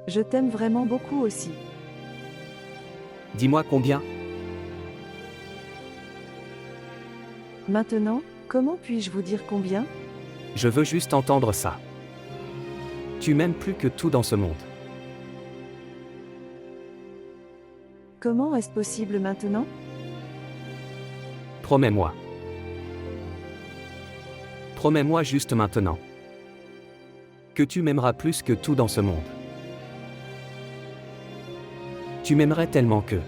Je t'aime vraiment beaucoup aussi. Dis-moi combien? Maintenant, comment puis-je vous dire combien? Je veux juste entendre ça. Tu m'aimes plus que tout dans ce monde. Comment est-ce possible maintenant? Promets-moi. Promets-moi juste maintenant. Que tu m'aimeras plus que tout dans ce monde. Tu m'aimerais tellement que...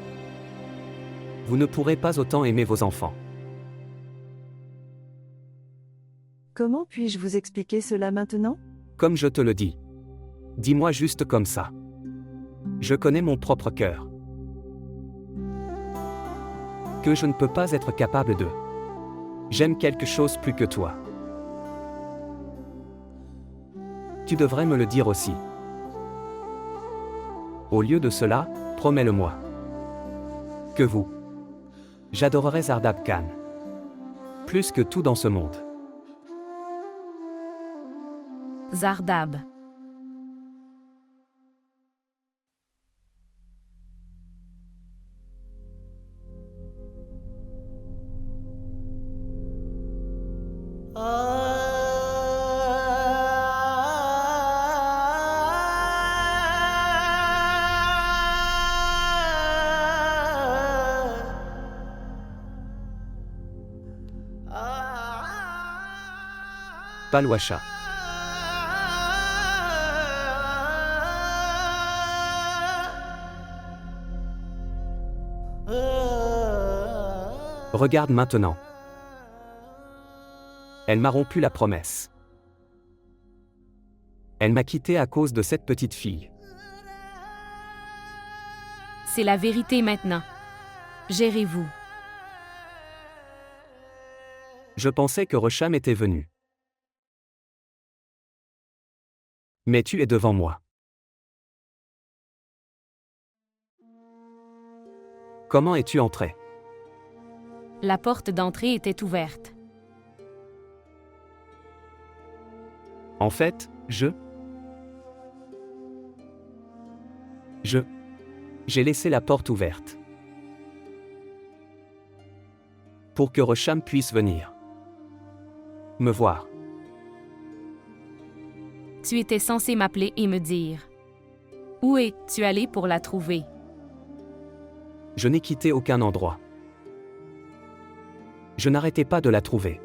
Vous ne pourrez pas autant aimer vos enfants. Comment puis-je vous expliquer cela maintenant? Comme je te le dis. Dis-moi juste comme ça. Je connais mon propre cœur. Que je ne peux pas être capable de... J'aime quelque chose plus que toi. Tu devrais me le dire aussi. Au lieu de cela, promets-le-moi. Que vous... J'adorerais Zardab Khan. Plus que tout dans ce monde. Zardab. Palwasha. Regarde maintenant. Elle m'a rompu la promesse. Elle m'a quitté à cause de cette petite fille. C'est la vérité maintenant. Gérez-vous. Je pensais que Rosham était venu. Mais tu es devant moi. Comment es-tu entré? La porte d'entrée était ouverte. En fait, j'ai laissé la porte ouverte. Pour que Rosham puisse venir me voir. Tu étais censé m'appeler et me dire. Où es-tu allé pour la trouver? Je n'ai quitté aucun endroit. Je n'arrêtais pas de la trouver.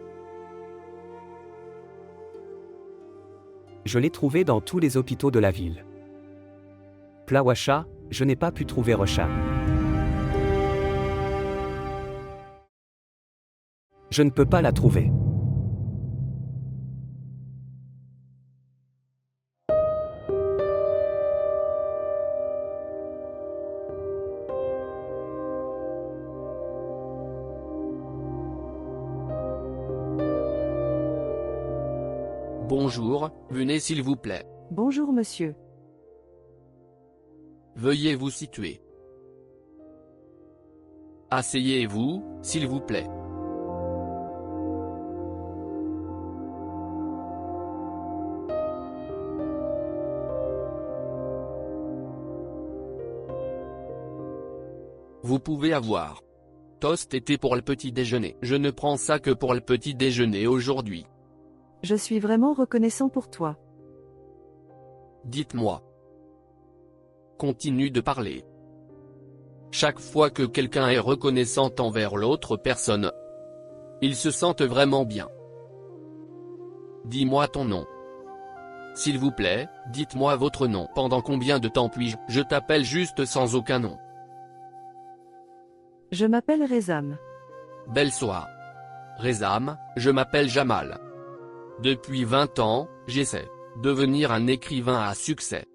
Je l'ai trouvée dans tous les hôpitaux de la ville. Plawasha, je n'ai pas pu trouver Rosham. Je ne peux pas la trouver. Bonjour, venez s'il vous plaît. Bonjour monsieur. Veuillez vous situer. Asseyez-vous, s'il vous plaît. Vous pouvez avoir. Toast était pour le petit déjeuner. Je ne prends ça que pour le petit déjeuner aujourd'hui. Je suis vraiment reconnaissant pour toi. Dites-moi. Continue de parler. Chaque fois que quelqu'un est reconnaissant envers l'autre personne, Ils se sentent vraiment bien. Dis-moi ton nom. S'il vous plaît, dites-moi votre nom. Pendant combien de temps puis-je? Je t'appelle juste sans aucun nom. Je m'appelle Rezam. Belle soirée. Rezam, je m'appelle Jamal. Depuis 20 ans, j'essaie de devenir un écrivain à succès.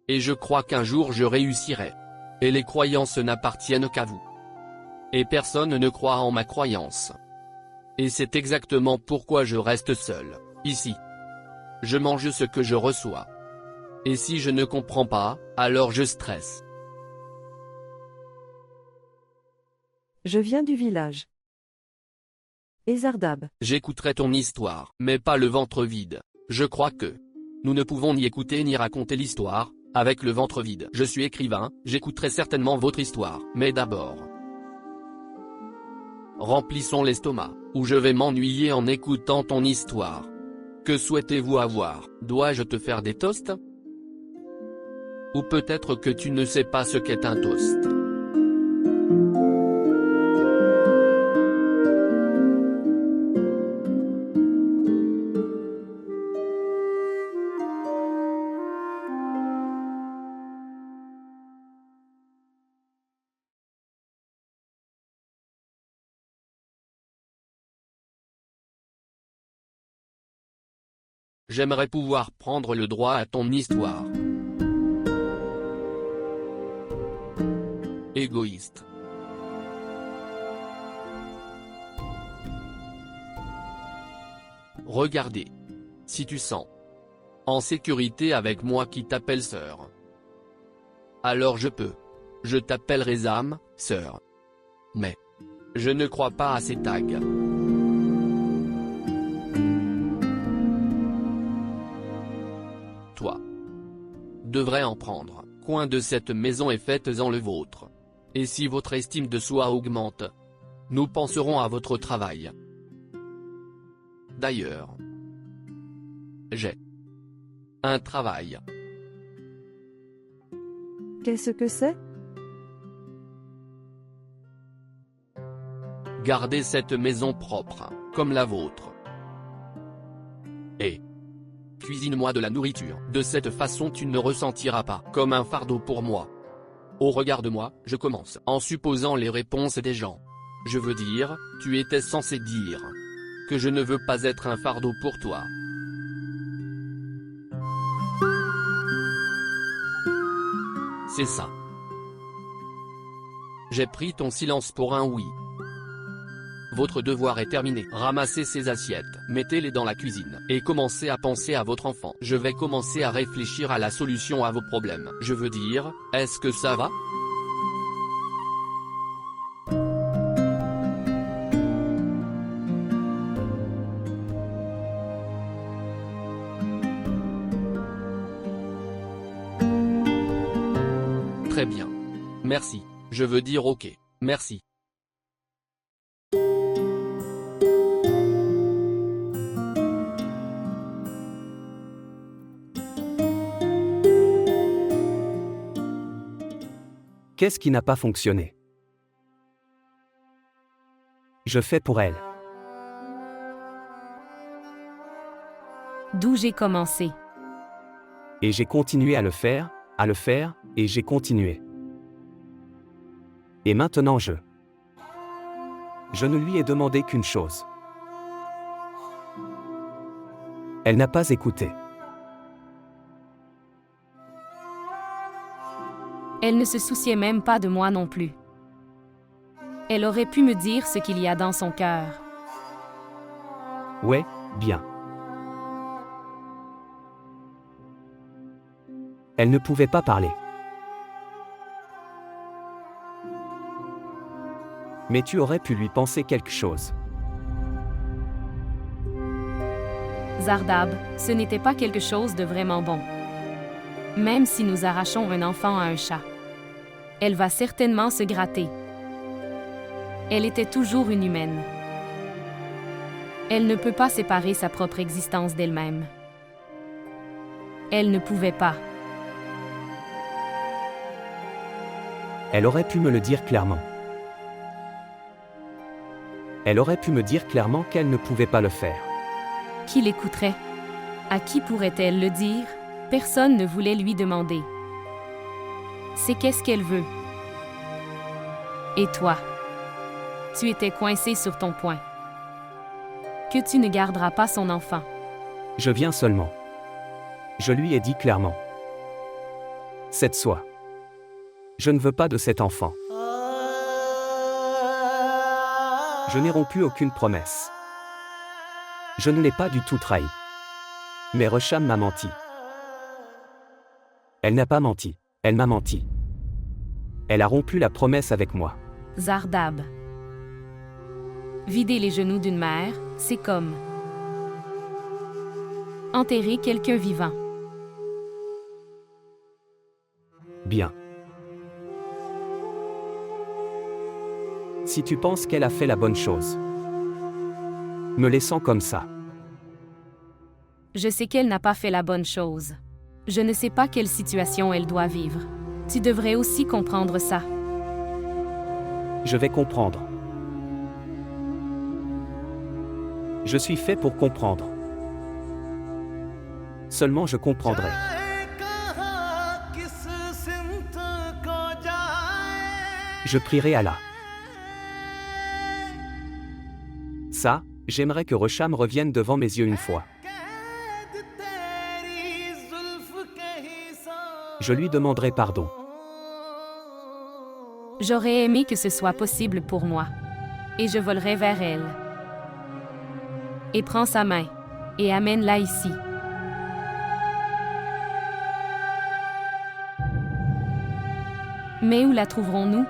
Et je crois qu'un jour je réussirai. Et les croyances n'appartiennent qu'à vous. Et personne ne croit en ma croyance. Et c'est exactement pourquoi je reste seul, ici. Je mange ce que je reçois. Et si je ne comprends pas, alors je stresse. Je viens du village. Et Zardab. J'écouterai ton histoire, mais pas le ventre vide. Je crois que nous ne pouvons ni écouter ni raconter l'histoire avec le ventre vide. Je suis écrivain, j'écouterai certainement votre histoire, mais d'abord, remplissons l'estomac, ou je vais m'ennuyer en écoutant ton histoire. Que souhaitez-vous avoir? Dois-je te faire des toasts? Ou peut-être que tu ne sais pas ce qu'est un toast. J'aimerais pouvoir prendre le droit à ton histoire. Égoïste. Regardez. Si tu sens en sécurité avec moi qui t'appelle sœur, alors je peux. Je t'appelle Rezam, sœur. Mais je ne crois pas à ces tags. Toi devrais en prendre. Coin de cette maison et faites-en le vôtre. Et si votre estime de soi augmente, nous penserons à votre travail. D'ailleurs, j'ai un travail. Qu'est-ce que c'est? Gardez cette maison propre, comme la vôtre. Et cuisine-moi de la nourriture. De cette façon tu ne ressentiras pas comme un fardeau pour moi. Oh regarde-moi, je commence en supposant les réponses des gens. Je veux dire, tu étais censé dire que je ne veux pas être un fardeau pour toi. C'est ça. J'ai pris ton silence pour un oui. Votre devoir est terminé. Ramassez ces assiettes, mettez-les dans la cuisine, et commencez à penser à votre enfant. Je vais commencer à réfléchir à la solution à vos problèmes. Je veux dire, est-ce que ça va? Très bien. Merci. Je veux dire ok. Merci. Qu'est-ce qui n'a pas fonctionné? Je fais pour elle. D'où j'ai commencé. Et j'ai continué à le faire, et j'ai continué. Et maintenant je ne lui ai demandé qu'une chose. Elle n'a pas écouté. Elle ne se souciait même pas de moi non plus. Elle aurait pu me dire ce qu'il y a dans son cœur. Ouais, bien. Elle ne pouvait pas parler. Mais tu aurais pu lui penser quelque chose. Zardab, ce n'était pas quelque chose de vraiment bon. Même si nous arrachons un enfant à un chat, elle va certainement se gratter. Elle était toujours une humaine. Elle ne peut pas séparer sa propre existence d'elle-même. Elle ne pouvait pas. Elle aurait pu me le dire clairement. Elle aurait pu me dire clairement qu'elle ne pouvait pas le faire. Qui l'écouterait? À qui pourrait-elle le dire? Personne ne voulait lui demander. C'est qu'est-ce qu'elle veut. Et toi? Tu étais coincé sur ton point. Que tu ne garderas pas son enfant. Je viens seulement. Je lui ai dit clairement. Cette soi. Je ne veux pas de cet enfant. Je n'ai rompu aucune promesse. Je ne l'ai pas du tout trahi. Mais Resham m'a menti. Elle n'a pas menti, elle m'a menti. Elle a rompu la promesse avec moi. Zardab. Vider les genoux d'une mère, c'est comme enterrer quelqu'un vivant. Bien. Si tu penses qu'elle a fait la bonne chose, me laissant comme ça. Je sais qu'elle n'a pas fait la bonne chose. Je ne sais pas quelle situation elle doit vivre. Tu devrais aussi comprendre ça. Je vais comprendre. Je suis fait pour comprendre. Seulement je comprendrai. Je prierai Allah. Ça, j'aimerais que Resham revienne devant mes yeux une fois. Je lui demanderai pardon. J'aurais aimé que ce soit possible pour moi. Et je volerai vers elle. Et prends sa main. Et amène-la ici. Mais où la trouverons-nous?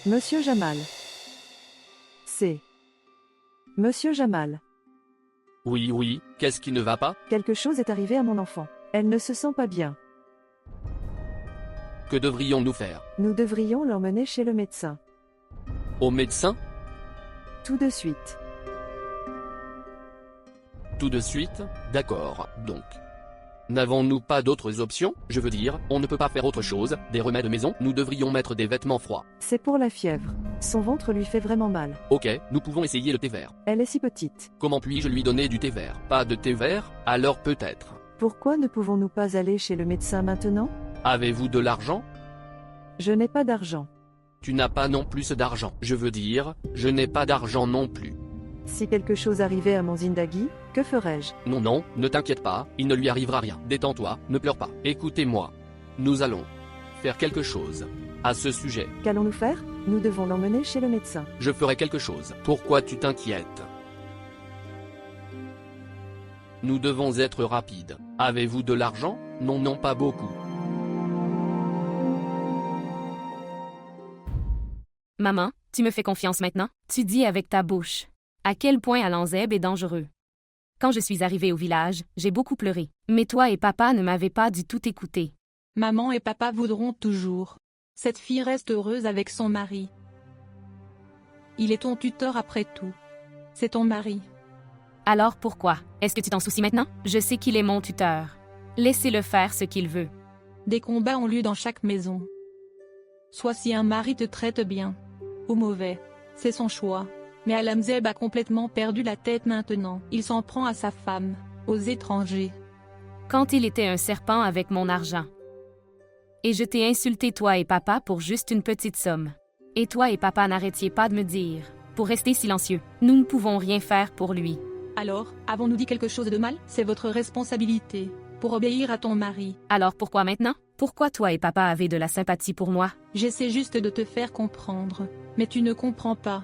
Monsieur Jamal. C'est. Monsieur Jamal. Oui, qu'est-ce qui ne va pas? Quelque chose est arrivé à mon enfant. Elle ne se sent pas bien. Que devrions-nous faire? Nous devrions l'emmener chez le médecin. Au médecin? Tout de suite. Tout de suite? D'accord, donc. N'avons-nous pas d'autres options? Je veux dire, on ne peut pas faire autre chose, des remèdes maison, nous devrions mettre des vêtements froids. C'est pour la fièvre. Son ventre lui fait vraiment mal. Ok, nous pouvons essayer le thé vert. Elle est si petite. Comment puis-je lui donner du thé vert? Pas de thé vert? Alors peut-être. Pourquoi ne pouvons-nous pas aller chez le médecin maintenant? Avez-vous de l'argent? Je n'ai pas d'argent. Tu n'as pas non plus d'argent. Je veux dire, je n'ai pas d'argent non plus. Si quelque chose arrivait à mon Zindagi, que ferais-je? Non, ne t'inquiète pas, il ne lui arrivera rien. Détends-toi, ne pleure pas. Écoutez-moi. Nous allons faire quelque chose à ce sujet. Qu'allons-nous faire? Nous devons l'emmener chez le médecin. Je ferai quelque chose. Pourquoi tu t'inquiètes? Nous devons être rapides. Avez-vous de l'argent? Non, pas beaucoup. Maman, tu me fais confiance maintenant? Tu dis avec ta bouche. À quel point Alanzeb est dangereux. Quand je suis arrivée au village, j'ai beaucoup pleuré. Mais toi et papa ne m'avaient pas du tout écouté. Maman et papa voudront toujours. Cette fille reste heureuse avec son mari. Il est ton tuteur après tout. C'est ton mari. Alors pourquoi? Est-ce que tu t'en soucies maintenant? Je sais qu'il est mon tuteur. Laissez-le faire ce qu'il veut. Des combats ont lieu dans chaque maison. Soit si un mari te traite bien ou mauvais, c'est son choix. Mais Alamzeb a complètement perdu la tête maintenant. Il s'en prend à sa femme, aux étrangers. Quand il était un serpent avec mon argent. Et je t'ai insulté toi et papa pour juste une petite somme. Et toi et papa n'arrêtiez pas de me dire, pour rester silencieux, nous ne pouvons rien faire pour lui. Alors, avons-nous dit quelque chose de mal? C'est votre responsabilité, pour obéir à ton mari. Alors pourquoi maintenant? Pourquoi toi et papa avez de la sympathie pour moi? J'essaie juste de te faire comprendre, mais tu ne comprends pas.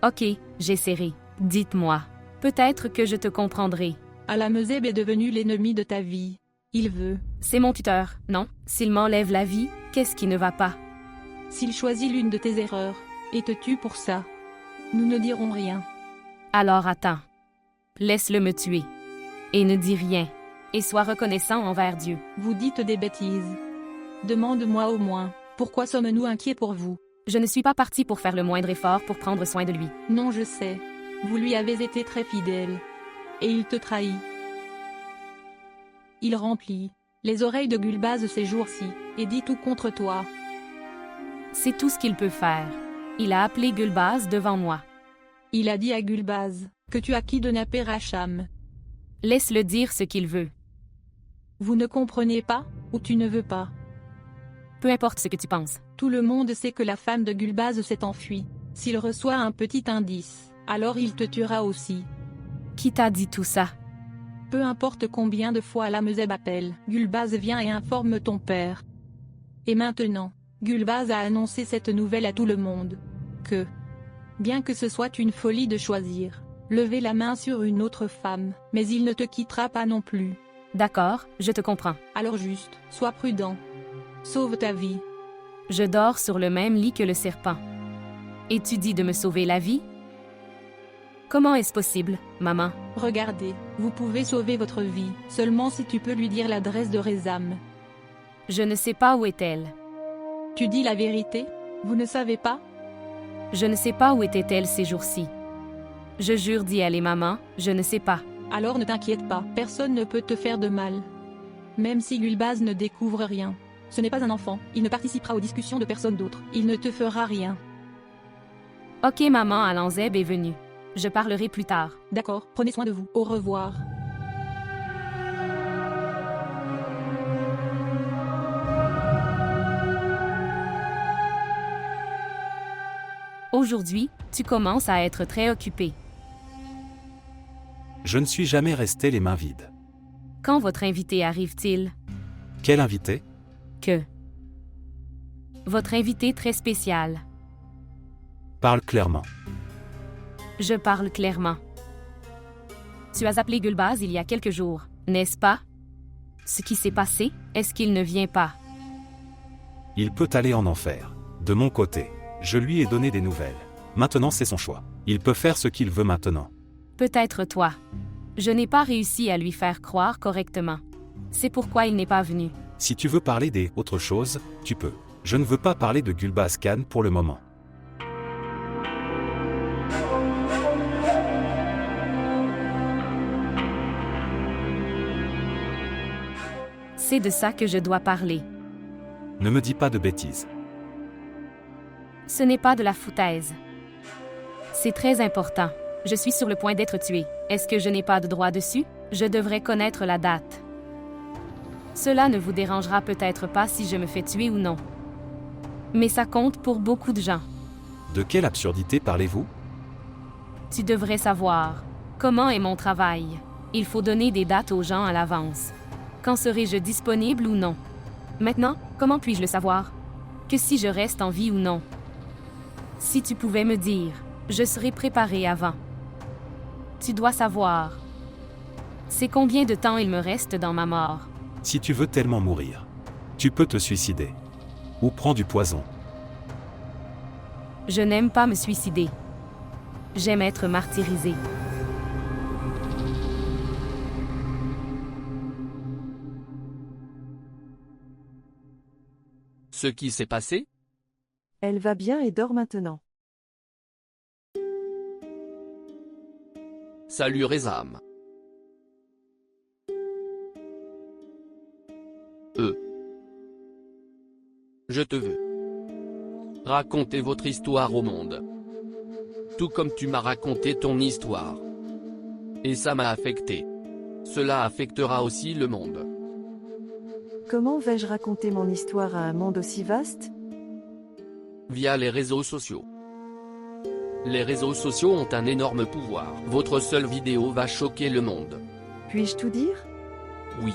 Ok, j'essaierai. Dites-moi. Peut-être que je te comprendrai. Alamzeb est devenu l'ennemi de ta vie. Il veut. C'est mon tuteur, non? S'il m'enlève la vie, qu'est-ce qui ne va pas? S'il choisit l'une de tes erreurs, et te tue pour ça, nous ne dirons rien. Alors attends. Laisse-le me tuer. Et ne dis rien. Et sois reconnaissant envers Dieu. Vous dites des bêtises. Demande-moi au moins, pourquoi sommes-nous inquiets pour vous? Je ne suis pas partie pour faire le moindre effort pour prendre soin de lui. Non, je sais. Vous lui avez été très fidèle. Et il te trahit. Il remplit les oreilles de Gulbaz ces jours-ci, et dit tout contre toi. C'est tout ce qu'il peut faire. Il a appelé Gulbaz devant moi. Il a dit à Gulbaz que tu as kidnappé Racham. Laisse-le dire ce qu'il veut. Vous ne comprenez pas, ou tu ne veux pas? Peu importe ce que tu penses. Tout le monde sait que la femme de Gulbaz s'est enfuie. S'il reçoit un petit indice, alors il te tuera aussi. Qui t'a dit tout ça? Peu importe combien de fois Alamzeb appelle, Gulbaz vient et informe ton père. Et maintenant, Gulbaz a annoncé cette nouvelle à tout le monde. Que, bien que ce soit une folie de choisir, lever la main sur une autre femme, mais il ne te quittera pas non plus. D'accord, je te comprends. Alors juste, sois prudent. Sauve ta vie. Je dors sur le même lit que le serpent. Et tu dis de me sauver la vie? Comment est-ce possible, maman? Regardez, vous pouvez sauver votre vie, seulement si tu peux lui dire l'adresse de Rezam. Je ne sais pas où est-elle. Tu dis la vérité? Vous ne savez pas? Je ne sais pas où était-elle ces jours-ci. Je jure d'y aller, maman, je ne sais pas. Alors ne t'inquiète pas, personne ne peut te faire de mal. Même si Gulbaz ne découvre rien. Ce n'est pas un enfant, il ne participera aux discussions de personne d'autre, il ne te fera rien. Ok, maman, Alamzeb est venue. Je parlerai plus tard. D'accord, prenez soin de vous. Au revoir. Aujourd'hui, tu commences à être très occupé. Je ne suis jamais resté les mains vides. Quand votre invité arrive-t-il? Quel invité? Que? Votre invité très spécial. Parle clairement. Je parle clairement. Tu as appelé Gulbaz il y a quelques jours, n'est-ce pas? Ce qui s'est passé, est-ce qu'il ne vient pas? Il peut aller en enfer. De mon côté, je lui ai donné des nouvelles. Maintenant c'est son choix. Il peut faire ce qu'il veut maintenant. Peut-être toi. Je n'ai pas réussi à lui faire croire correctement. C'est pourquoi il n'est pas venu. Si tu veux parler des autres choses, tu peux. Je ne veux pas parler de Gulbaz Khan pour le moment. C'est de ça que je dois parler. Ne me dis pas de bêtises. Ce n'est pas de la foutaise. C'est très important. Je suis sur le point d'être tué. Est-ce que je n'ai pas de droit dessus? Je devrais connaître la date. Cela ne vous dérangera peut-être pas si je me fais tuer ou non. Mais ça compte pour beaucoup de gens. De quelle absurdité parlez-vous? Tu devrais savoir. Comment est mon travail? Il faut donner des dates aux gens à l'avance. Quand serai-je disponible ou non? Maintenant, comment puis-je le savoir? Que si je reste en vie ou non? Si tu pouvais me dire, je serais préparé avant. Tu dois savoir. C'est combien de temps il me reste dans ma mort? Si tu veux tellement mourir, tu peux te suicider. Ou prends du poison. Je n'aime pas me suicider. J'aime être martyrisé. Ce qui s'est passé? Elle va bien et dort maintenant. Salut Rezam. Je te veux. Racontez votre histoire au monde. Tout comme tu m'as raconté ton histoire. Et ça m'a affecté. Cela affectera aussi le monde. Comment vais-je raconter mon histoire à un monde aussi vaste? Via les réseaux sociaux. Les réseaux sociaux ont un énorme pouvoir. Votre seule vidéo va choquer le monde. Puis-je tout dire? Oui.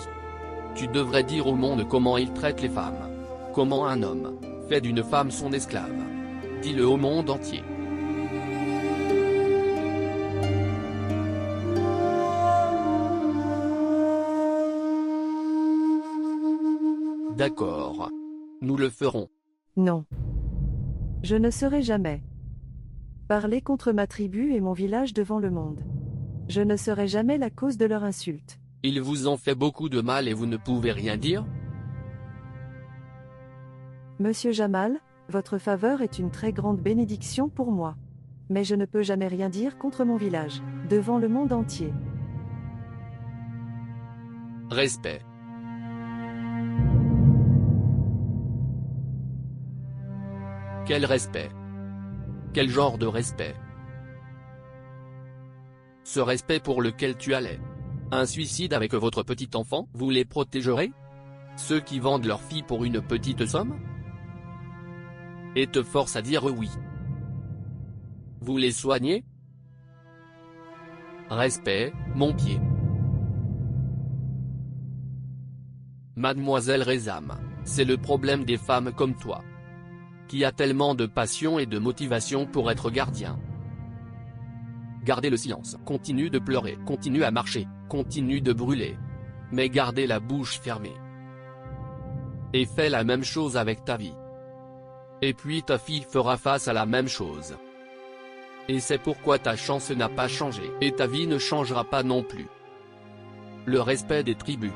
Tu devrais dire au monde comment il traite les femmes. Comment un homme fait d'une femme son esclave. Dis-le au monde entier. D'accord. Nous le ferons. Non. Je ne serai jamais. Parler contre ma tribu et mon village devant le monde. Je ne serai jamais la cause de leur insulte. Ils vous ont fait beaucoup de mal et vous ne pouvez rien dire? Monsieur Jamal, votre faveur est une très grande bénédiction pour moi. Mais je ne peux jamais rien dire contre mon village, devant le monde entier. Respect. Quel respect? Quel genre de respect? Ce respect pour lequel tu allais. Un suicide avec votre petit enfant, vous les protégerez? Ceux qui vendent leur fille pour une petite somme? Et te forcent à dire oui. Vous les soignez? Respect, mon pied. Mademoiselle Rezam, c'est le problème des femmes comme toi. Qui a tellement de passion et de motivation pour être gardien. Gardez le silence, continue de pleurer, continue à marcher, continue de brûler. Mais gardez la bouche fermée. Et fais la même chose avec ta vie. Et puis ta fille fera face à la même chose. Et c'est pourquoi ta chance n'a pas changé, et ta vie ne changera pas non plus. Le respect des tribus.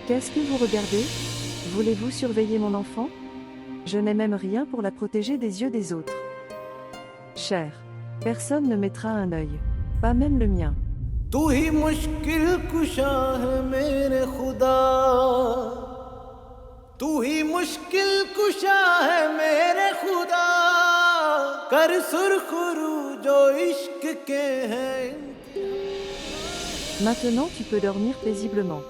Qu'est-ce que vous regardez? Voulez-vous surveiller mon enfant? Je n'ai même rien pour la protéger des yeux des autres. Cher, personne ne mettra un œil, pas même le mien. तू ही मुश्किल कुशा है मेरे खुदा तू ही मुश्किल कुशा है मेरे खुदा कर सुरखरू जो इश्क के हैं Maintenant tu peux dormir paisiblement.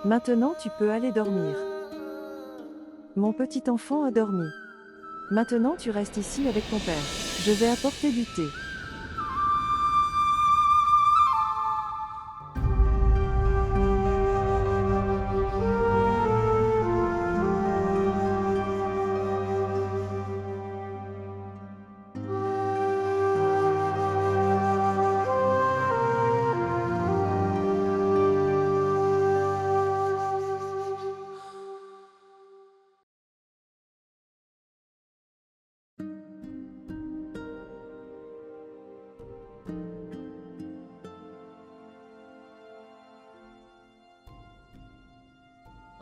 Maintenant tu peux aller dormir. Mon petit enfant a dormi. Maintenant tu restes ici avec ton père. Je vais apporter du thé.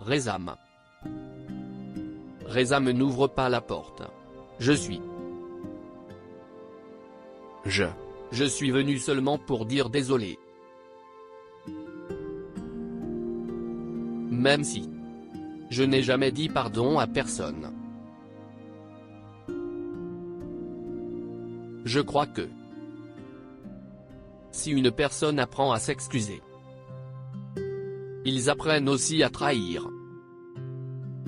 Rezam. Rezam n'ouvre pas la porte. Je suis venu seulement pour dire désolé. Même si je n'ai jamais dit pardon à personne. Je crois que si une personne apprend à s'excuser, ils apprennent aussi à trahir.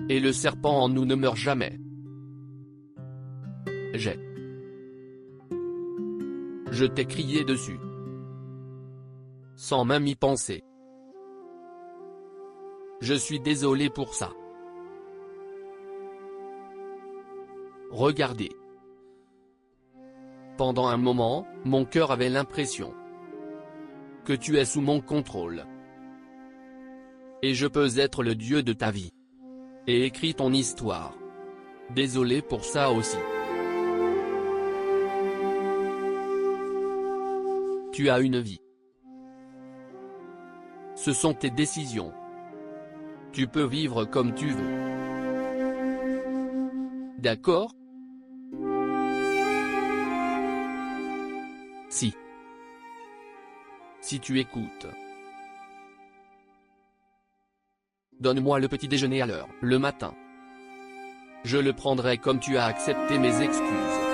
Et le serpent en nous ne meurt jamais. Je t'ai crié dessus. Sans même y penser. Je suis désolé pour ça. Regardez. Pendant un moment, mon cœur avait l'impression que tu es sous mon contrôle. Et je peux être le Dieu de ta vie. Et écris ton histoire. Désolé pour ça aussi. Tu as une vie. Ce sont tes décisions. Tu peux vivre comme tu veux. D'accord? Si tu écoutes. Donne-moi le petit déjeuner à l'heure, le matin. Je le prendrai comme tu as accepté mes excuses.